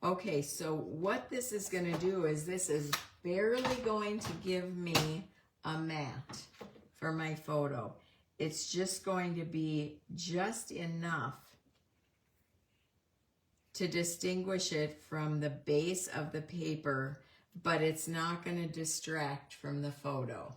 Okay, so what this is going to do is this is barely going to give me a mat for my photo. It's just going to be just enough to distinguish it from the base of the paper, but it's not going to distract from the photo.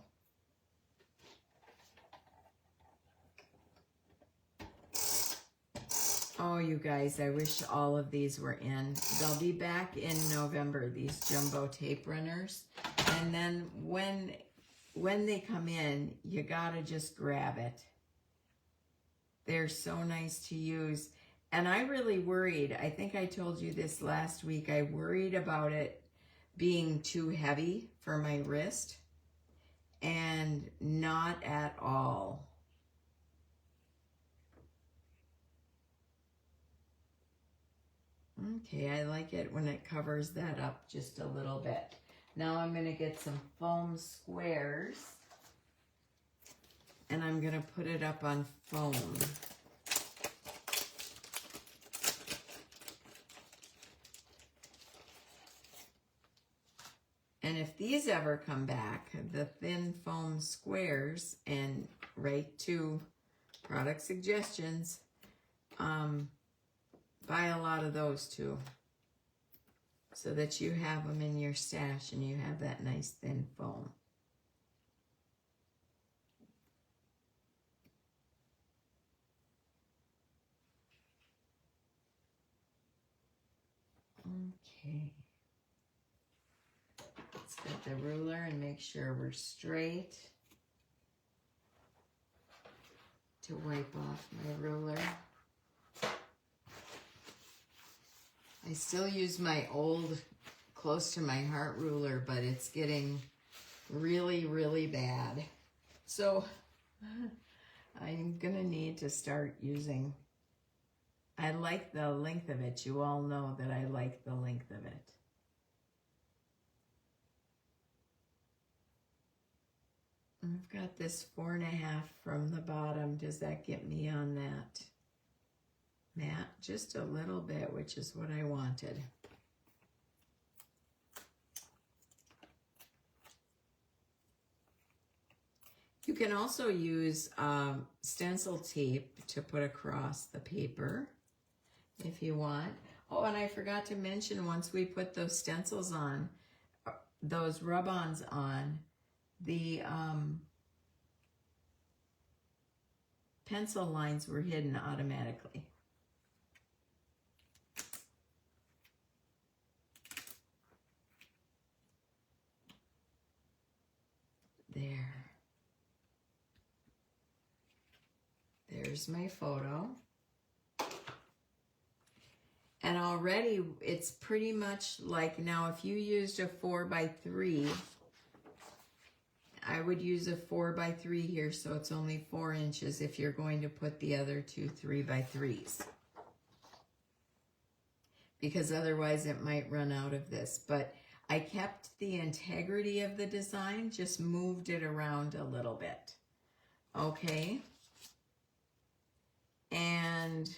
Oh, you guys, I wish all of these were in. They'll be back in November, these jumbo tape runners. And then when they come in, you gotta just grab it. They're so nice to use. And I really worried, I think I told you this last week, I worried about it being too heavy for my wrist, and not at all. Okay, I like it when it covers that up just a little bit. Now I'm going to get some foam squares, and I'm going to put it up on foam. And if these ever come back, the thin foam squares, and right to product suggestions, buy a lot of those too, so that you have them in your stash and you have that nice thin foam. Okay. Let's get the ruler and make sure we're straight. To wipe off my ruler. I still use my old close to my heart ruler, but it's getting really, really bad. So I'm gonna need to start using, I like the length of it. You all know that I like the length of it. I've got this 4.5 from the bottom. Does that get me on that mat? Just a little bit, which is what I wanted. You can also use stencil tape to put across the paper if you want. Oh, and I forgot to mention, once we put those stencils on, those rub-ons on, the pencil lines were hidden automatically. There. There's my photo. And already it's pretty much like, now if you used a 4x3, I would use a 4x3 here, so it's only 4 inches if you're going to put the other two 3x3s. Because otherwise it might run out of this. But I kept the integrity of the design, just moved it around a little bit. Okay. And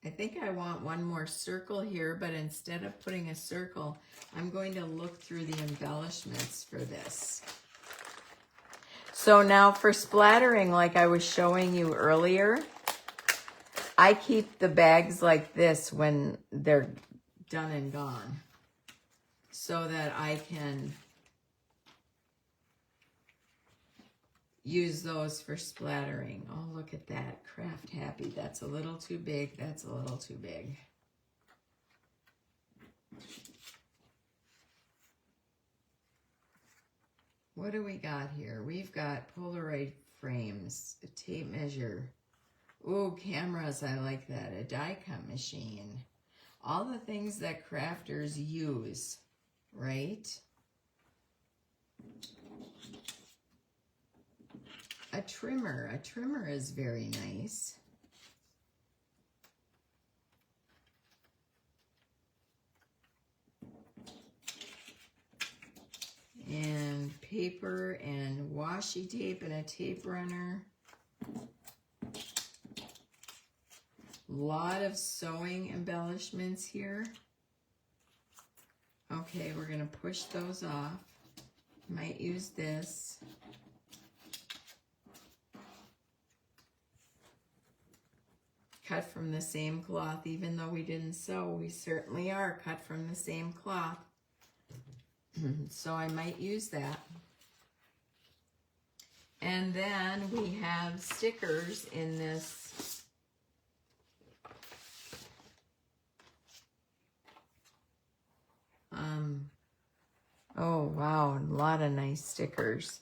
I think I want one more circle here, but instead of putting a circle, I'm going to look through the embellishments for this. So now for splattering, like I was showing you earlier, I keep the bags like this when they're done and gone, so that I can use those for splattering. Oh, look at that. Craft Happy. That's a little too big. That's a little too big. What do we got here? We've got Polaroid frames, a tape measure. Ooh, cameras. I like that. A die cut machine. All the things that crafters use, right? A trimmer. A trimmer is very nice. And paper and washi tape and a tape runner. Lot of sewing embellishments here. Okay, we're going to push those off. Might use this. Cut from the same cloth. Even though we didn't sew, we certainly are cut from the same cloth. So I might use that. And then we have stickers in this oh wow, a lot of nice stickers.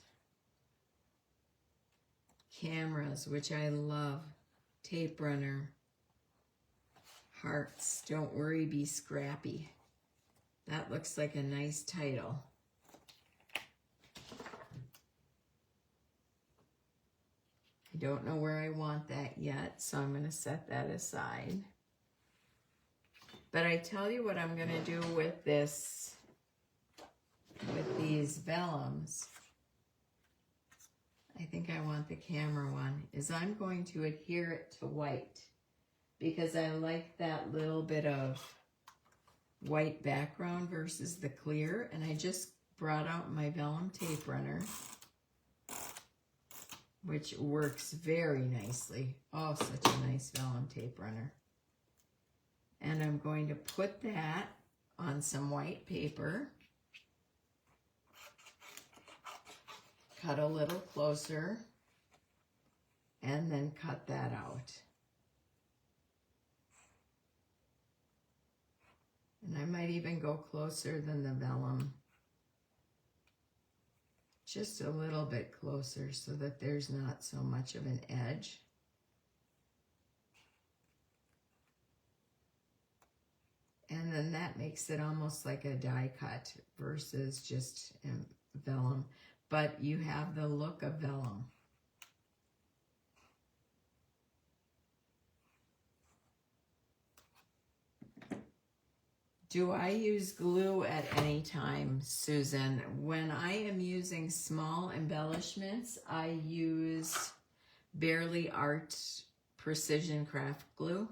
Cameras, which I love. Tape runner. Hearts. Don't worry, be scrappy. That looks like a nice title. I don't know where I want that yet, so I'm going to set that aside. But I tell you what I'm going to do with this, with these vellums. I think I want the camera one, is I'm going to adhere it to white because I like that little bit of white background versus the clear. And I just brought out my vellum tape runner, which works very nicely. Oh, such a nice vellum tape runner. And I'm going to put that on some white paper. Cut a little closer. And then cut that out. And I might even go closer than the vellum. Just a little bit closer so that there's not so much of an edge. And then that makes it almost like a die cut versus just vellum. But you have the look of vellum. Do I use glue at any time, Susan? When I am using small embellishments, I use Barely Art Precision Craft Glue.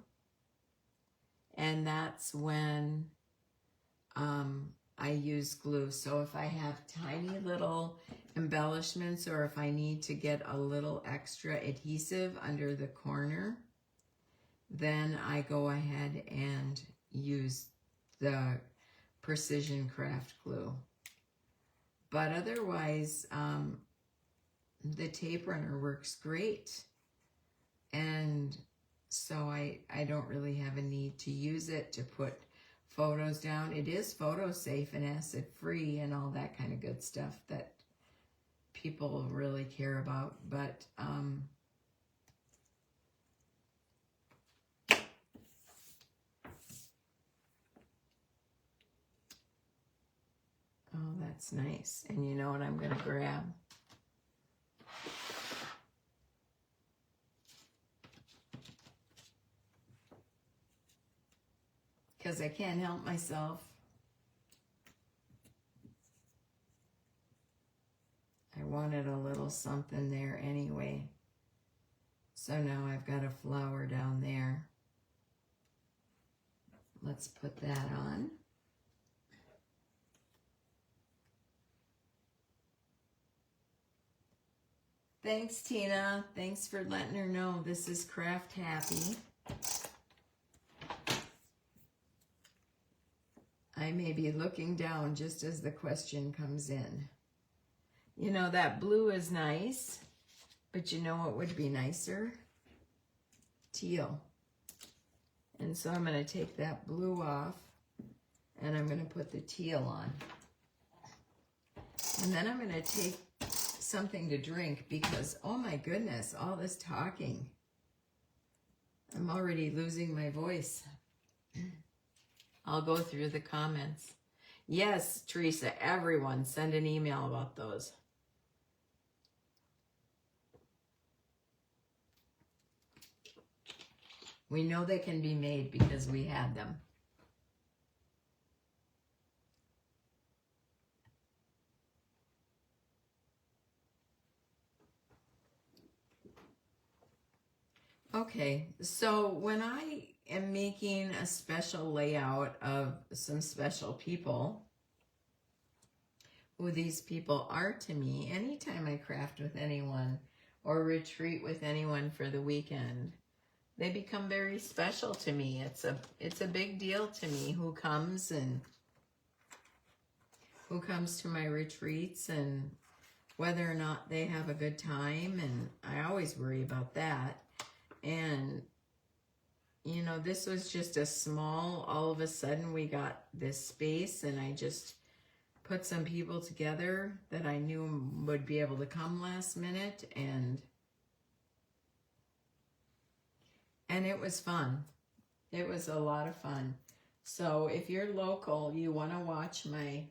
And that's when I use glue. So if I have tiny little embellishments or if I need to get a little extra adhesive under the corner, then I go ahead and use the Precision Craft Glue. But otherwise, the tape runner works great. And so I don't really have a need to use it to put photos down. It is photo safe and acid free and all that kind of good stuff that people really care about. But oh, that's nice. And you know what I'm going to grab? Because I can't help myself. I wanted a little something there anyway. So now I've got a flower down there. Let's put that on. Thanks, Tina. Thanks for letting her know this is Craft Happy. I may be looking down just as the question comes in. You know, that blue is nice, but you know what would be nicer? Teal. And so I'm going to take that blue off, and I'm going to put the teal on. And then I'm going to take something to drink because, oh my goodness, all this talking. I'm already losing my voice. I'll go through the comments. Yes, Teresa, everyone, send an email about those. We know they can be made because we had them. Okay, so when I am making a special layout of some special people, who these people are to me, anytime I craft with anyone or retreat with anyone for the weekend, they become very special to me. It's a big deal to me who comes to my retreats and whether or not they have a good time, and I always worry about that. And you know, this was just a small, all of a sudden we got this space and I just put some people together that I knew would be able to come last minute, and it was fun. It was a lot of fun. So if you're local, you want to watch I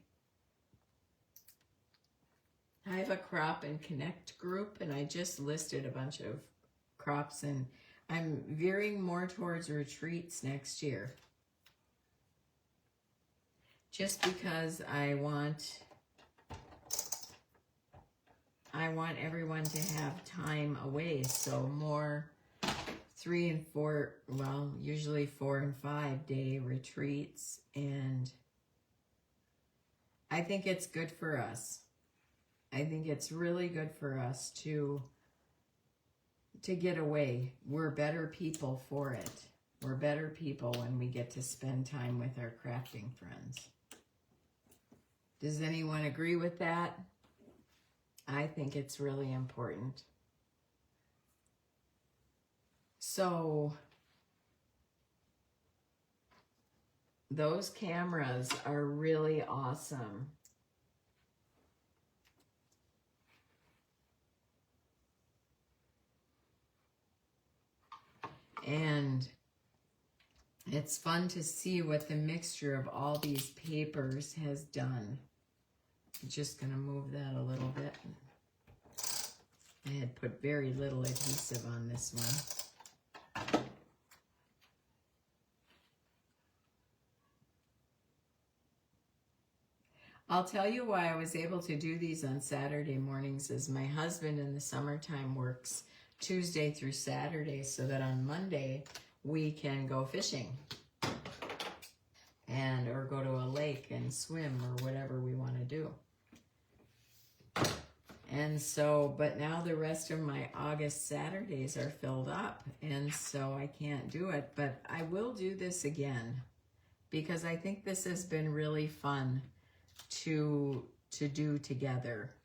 have a crop and connect group, and I just listed a bunch of crops, and I'm veering more towards retreats next year. Just because I want everyone to have time away, so more 3 and 4, well, usually 4 and 5 day retreats, and I think it's good for us. I think it's really good for us to get away. We're better people for it. We're better people when we get to spend time with our crafting friends. Does anyone agree with that? I think it's really important. So those cameras are really awesome. And it's fun to see what the mixture of all these papers has done. I'm just going to move that a little bit. I had put very little adhesive on this one. I'll tell you why I was able to do these on Saturday mornings is my husband in the summertime works Tuesday through Saturday, so that on Monday we can go fishing or go to a lake and swim or whatever we want to do. And so, but now the rest of my August Saturdays are filled up, and so I can't do it. But I will do this again because I think this has been really fun to do together.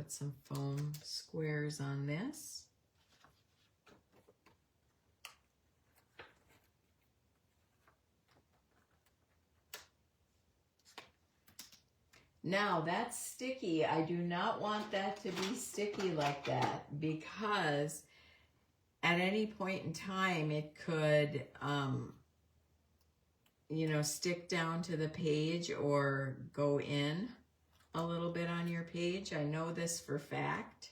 put some foam squares on this. Now that's sticky. I do not want that to be sticky like that because at any point in time it could, you know, stick down to the page or go in a little bit on your page. I know this for fact.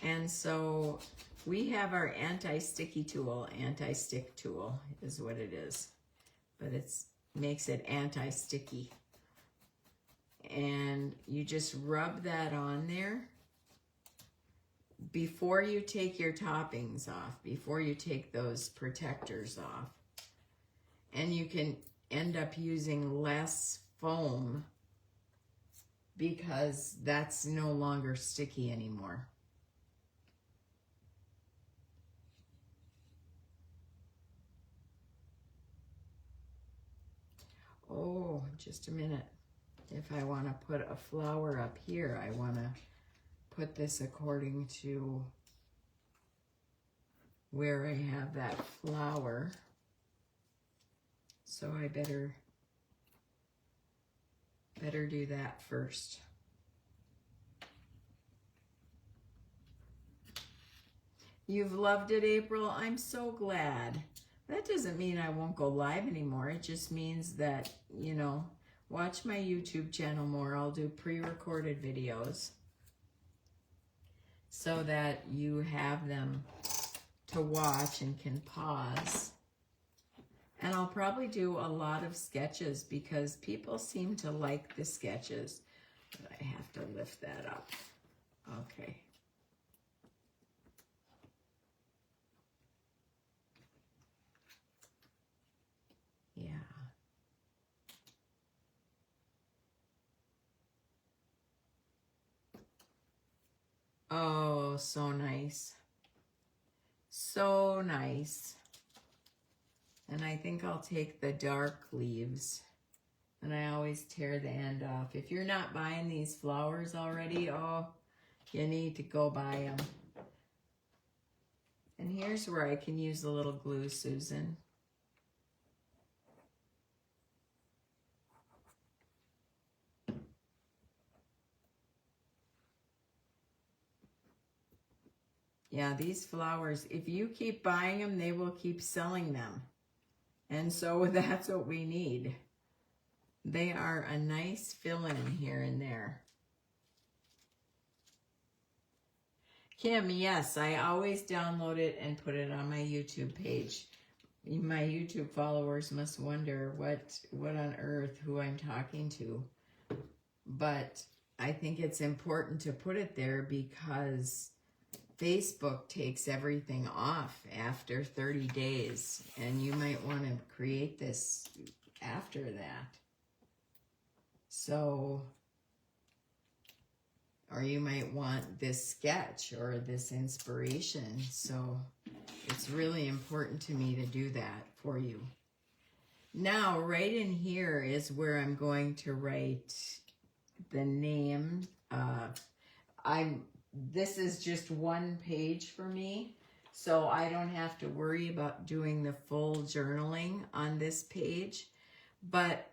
And so we have our anti-sticky tool. Anti-stick tool is what it is, but it's makes it anti-sticky. And you just rub that on there before you take your toppings off, before you take those protectors off. And you can end up using less foam because that's no longer sticky anymore. Oh, just a minute. If I want to put a flower up here, I want to put this according to where I have that flower. So I better do that first. You've loved it, April? I'm so glad. That doesn't mean I won't go live anymore. It just means that, you know, watch my YouTube channel more. I'll do pre-recorded videos so that you have them to watch and can pause. And I'll probably do a lot of sketches because people seem to like the sketches. But I have to lift that up. Okay. Yeah. Oh, so nice. So nice. And I think I'll take the dark leaves. And I always tear the end off. If you're not buying these flowers already, oh, you need to go buy them. And here's where I can use a little glue, Susan. Yeah, these flowers, if you keep buying them, they will keep selling them. And so that's what we need. They are a nice fill-in here and there. Kim, yes, I always download it and put it on my YouTube page. My YouTube followers must wonder what on earth, who I'm talking to. But I think it's important to put it there because Facebook takes everything off after 30 days, and you might want to create this after that. So, or you might want this sketch or this inspiration. So it's really important to me to do that for you. Now, right in here is where I'm going to write the name. This is just one page for me, so I don't have to worry about doing the full journaling on this page. But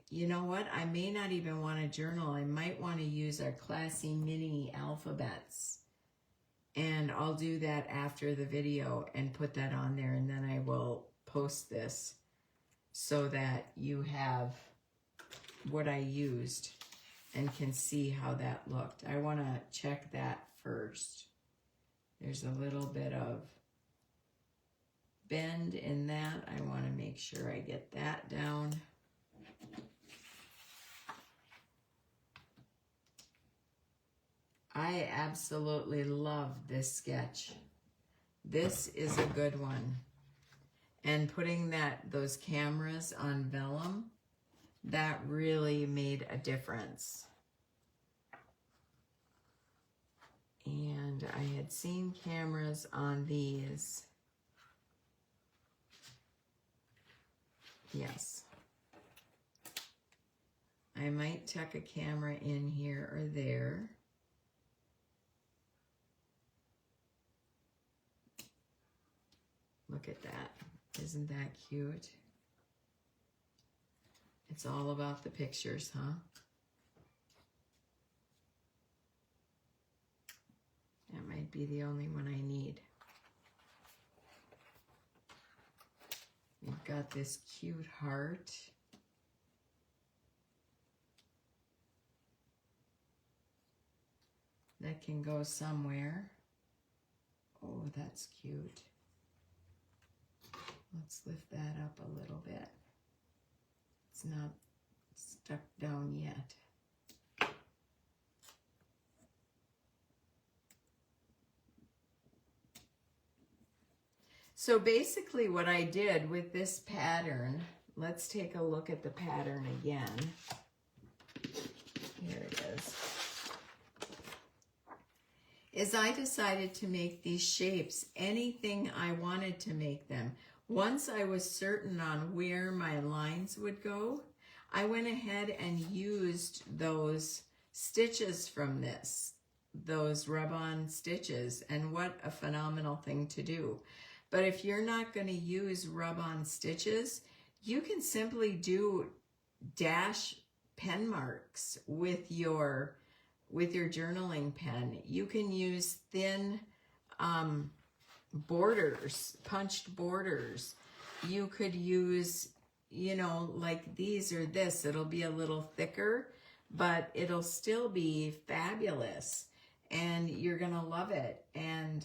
you know what? I may not even want to journal. I might want to use our classy mini alphabets. And I'll do that after the video and put that on there, and then I will post this so that you have what I used and can see how that looked. I want to check that first. There's a little bit of bend in that. I want to make sure I get that down. I absolutely love this sketch. This is a good one. And putting those cameras on vellum, that really made a difference. And I had seen cameras on these. Yes. I might tuck a camera in here or there. Look at that. Isn't that cute? It's all about the pictures, huh? That might be the only one I need. You've got this cute heart. That can go somewhere. Oh, that's cute. Let's lift that up a little bit. It's not stuck down yet. So basically what I did with this pattern, let's take a look at the pattern again. Here it is I decided to make these shapes anything I wanted to make them. Once I was certain on where my lines would go, I went ahead and used those stitches from this, those rub-on stitches, and what a phenomenal thing to do. But if you're not going to use rub-on stitches, you can simply do dash pen marks with your journaling pen. You can use thin borders, punched borders. You could use, you know, like these or this. It'll be a little thicker, but it'll still be fabulous, and you're going to love it. And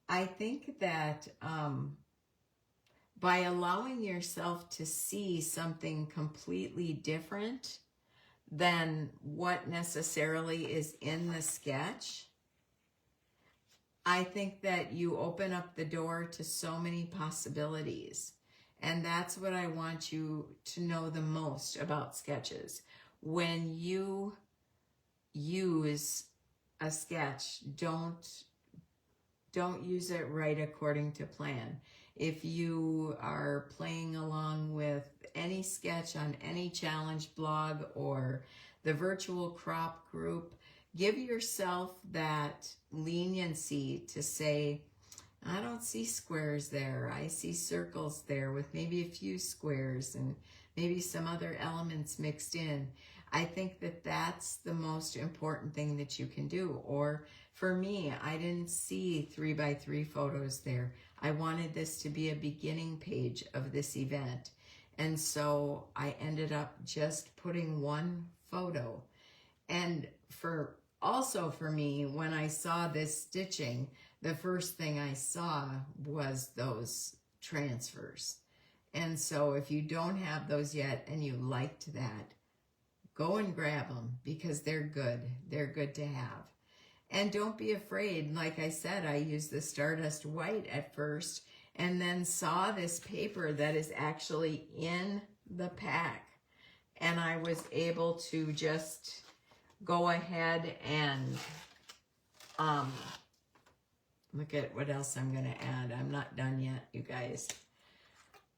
I think that by allowing yourself to see something completely different than what necessarily is in the sketch, I think that you open up the door to so many possibilities. And that's what I want you to know the most about sketches. When you use a sketch, don't use it right according to plan. If you are playing along with any sketch on any challenge blog or the virtual crop group, give yourself that leniency to say, I don't see squares there. I see circles there with maybe a few squares and maybe some other elements mixed in. I think that that's the most important thing that you can do. Or for me, I didn't see 3x3 photos there. I wanted this to be a beginning page of this event. And so I ended up just putting one photo. And also for me, when I saw this stitching, the first thing I saw was those transfers. And so if you don't have those yet and you liked that, go and grab them because they're good. They're good to have. And don't be afraid. Like I said, I used the Stardust White at first and then saw this paper that is actually in the pack. And I was able to just go ahead and look at what else I'm going to add. I'm not done yet, you guys.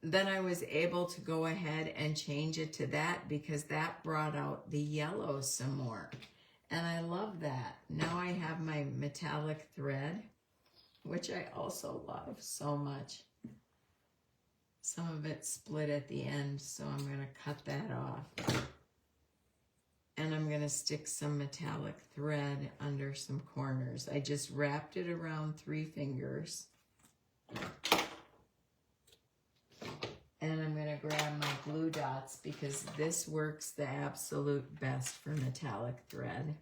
Then I was able to go ahead and change it to that because that brought out the yellow some more. And I love that. Now I have my metallic thread, which I also love so much. Some of it split at the end, so I'm going to cut that off. And I'm going to stick some metallic thread under some corners. I just wrapped it around 3 fingers. And I'm going to grab my glue dots because this works the absolute best for metallic thread.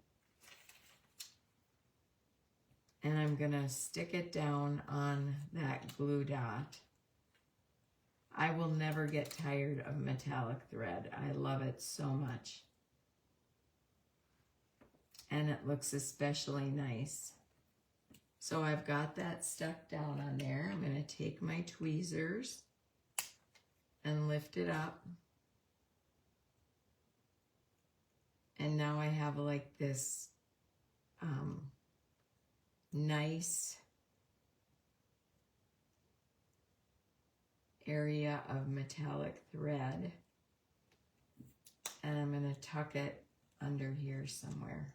And I'm going to stick it down on that glue dot. I will never get tired of metallic thread. I love it so much. And it looks especially nice. So I've got that stuck down on there. I'm going to take my tweezers and lift it up. And now I have like this nice area of metallic thread. And I'm going to tuck it under here somewhere.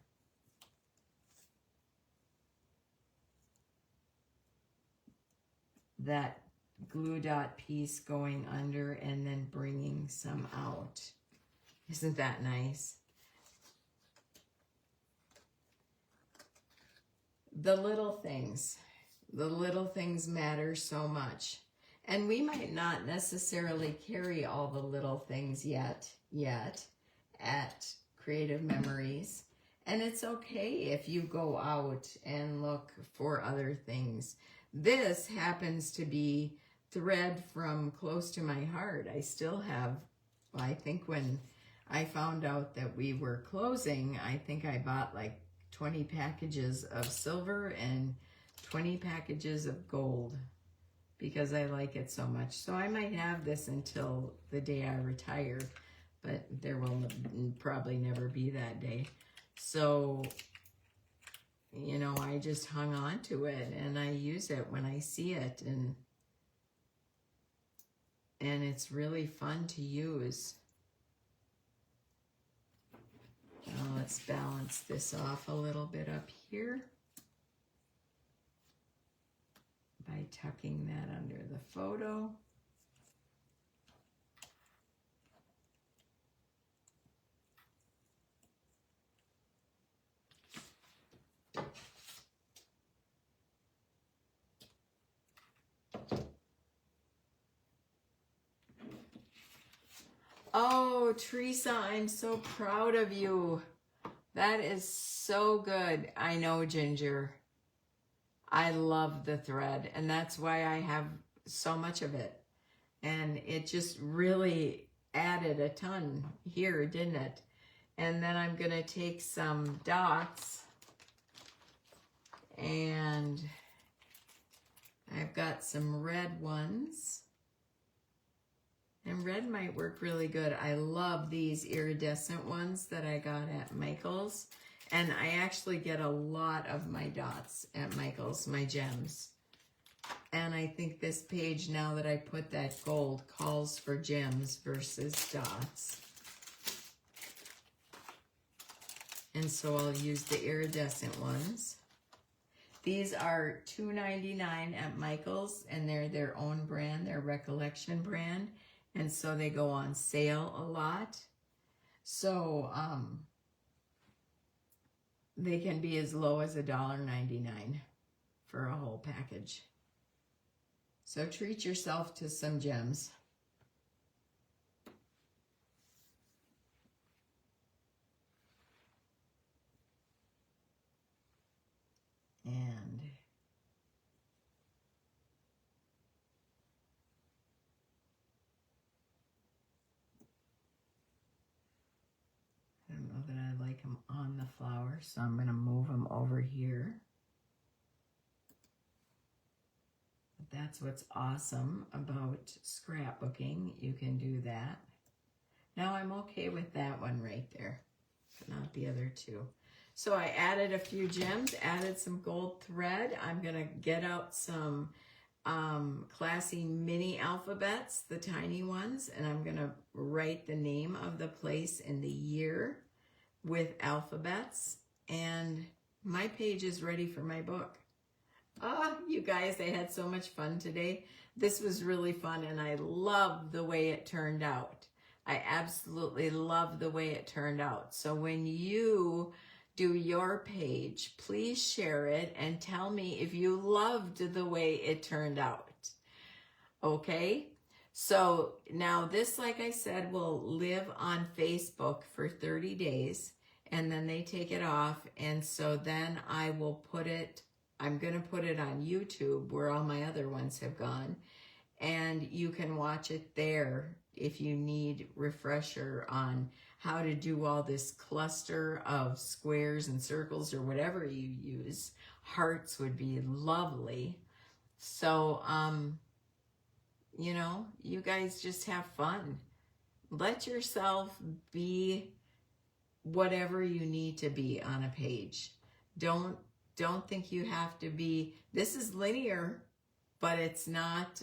That glue dot piece going under and then bringing some out. Isn't that nice? The little things matter so much. And we might not necessarily carry all the little things yet at Creative Memories. And it's okay if you go out and look for other things. This happens to be thread from close to my heart. I still have, I think when I found out that we were closing, I think I bought like 20 packages of silver and 20 packages of gold because I like it so much. So I might have this until the day I retire, but there will probably never be that day. So, you know, I just hung on to it and I use it when I see it, and it's really fun to use. Now let's balance this off a little bit up here by tucking that under the photo. Oh, Teresa, I'm so proud of you. That is so good. I know, Ginger. I love the thread, and that's why I have so much of it. And it just really added a ton here, didn't it? And then I'm going to take some dots, and I've got some red ones. And red might work really good. I love these iridescent ones that I got at Michael's. And I actually get a lot of my dots at Michael's, my gems. And I think this page, now that I put that gold, calls for gems versus dots. And so I'll use the iridescent ones. These are $2.99 at Michael's, and they're their own brand, their Recollection brand. And so they go on sale a lot. So they can be as low as $1.99 for a whole package. So treat yourself to some gems. And I don't know that I like them on the flower, so I'm going to move them over here. But that's what's awesome about scrapbooking. You can do that. Now I'm okay with that one right there, but not the other two. So I added a few gems, added some gold thread. I'm going to get out some classy mini alphabets, the tiny ones, and I'm going to write the name of the place and the year with alphabets. And my page is ready for my book. Oh, you guys, I had so much fun today. This was really fun, and I love the way it turned out. I absolutely love the way it turned out. So when you do your page, please share it and tell me if you loved the way it turned out. Okay? So now this, like I said, will live on Facebook for 30 days, and then they take it off. And so then I will put it, I'm going to put it on YouTube where all my other ones have gone. And you can watch it there if you need refresher on how to do all this cluster of squares and circles or whatever you use. Hearts would be lovely. So, you know, you guys just have fun. Let yourself be whatever you need to be on a page. Don't think you have to be, this is linear, but it's not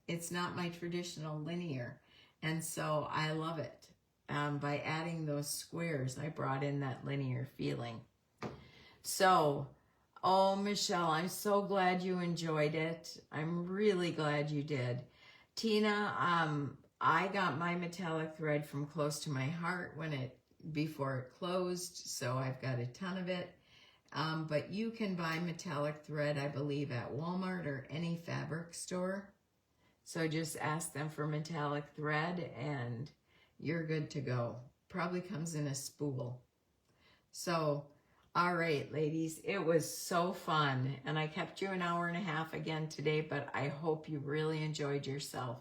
my traditional linear. And so I love it. By adding those squares, I brought in that linear feeling. So Oh, Michelle, I'm so glad you enjoyed it. I'm really glad you did. Tina, I got my metallic thread from Close to My Heart before it closed, so I've got a ton of it. But you can buy metallic thread, I believe, at Walmart or any fabric store. So just ask them for metallic thread and you're good to go. Probably comes in a spool. So, all right, ladies, it was so fun. And I kept you an hour and a half again today, but I hope you really enjoyed yourself.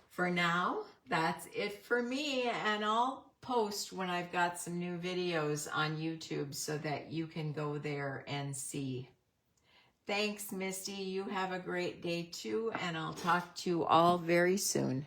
For now, that's it for me. And I'll post when I've got some new videos on YouTube so that you can go there and see. Thanks, Misty. You have a great day too, and I'll talk to you all very soon.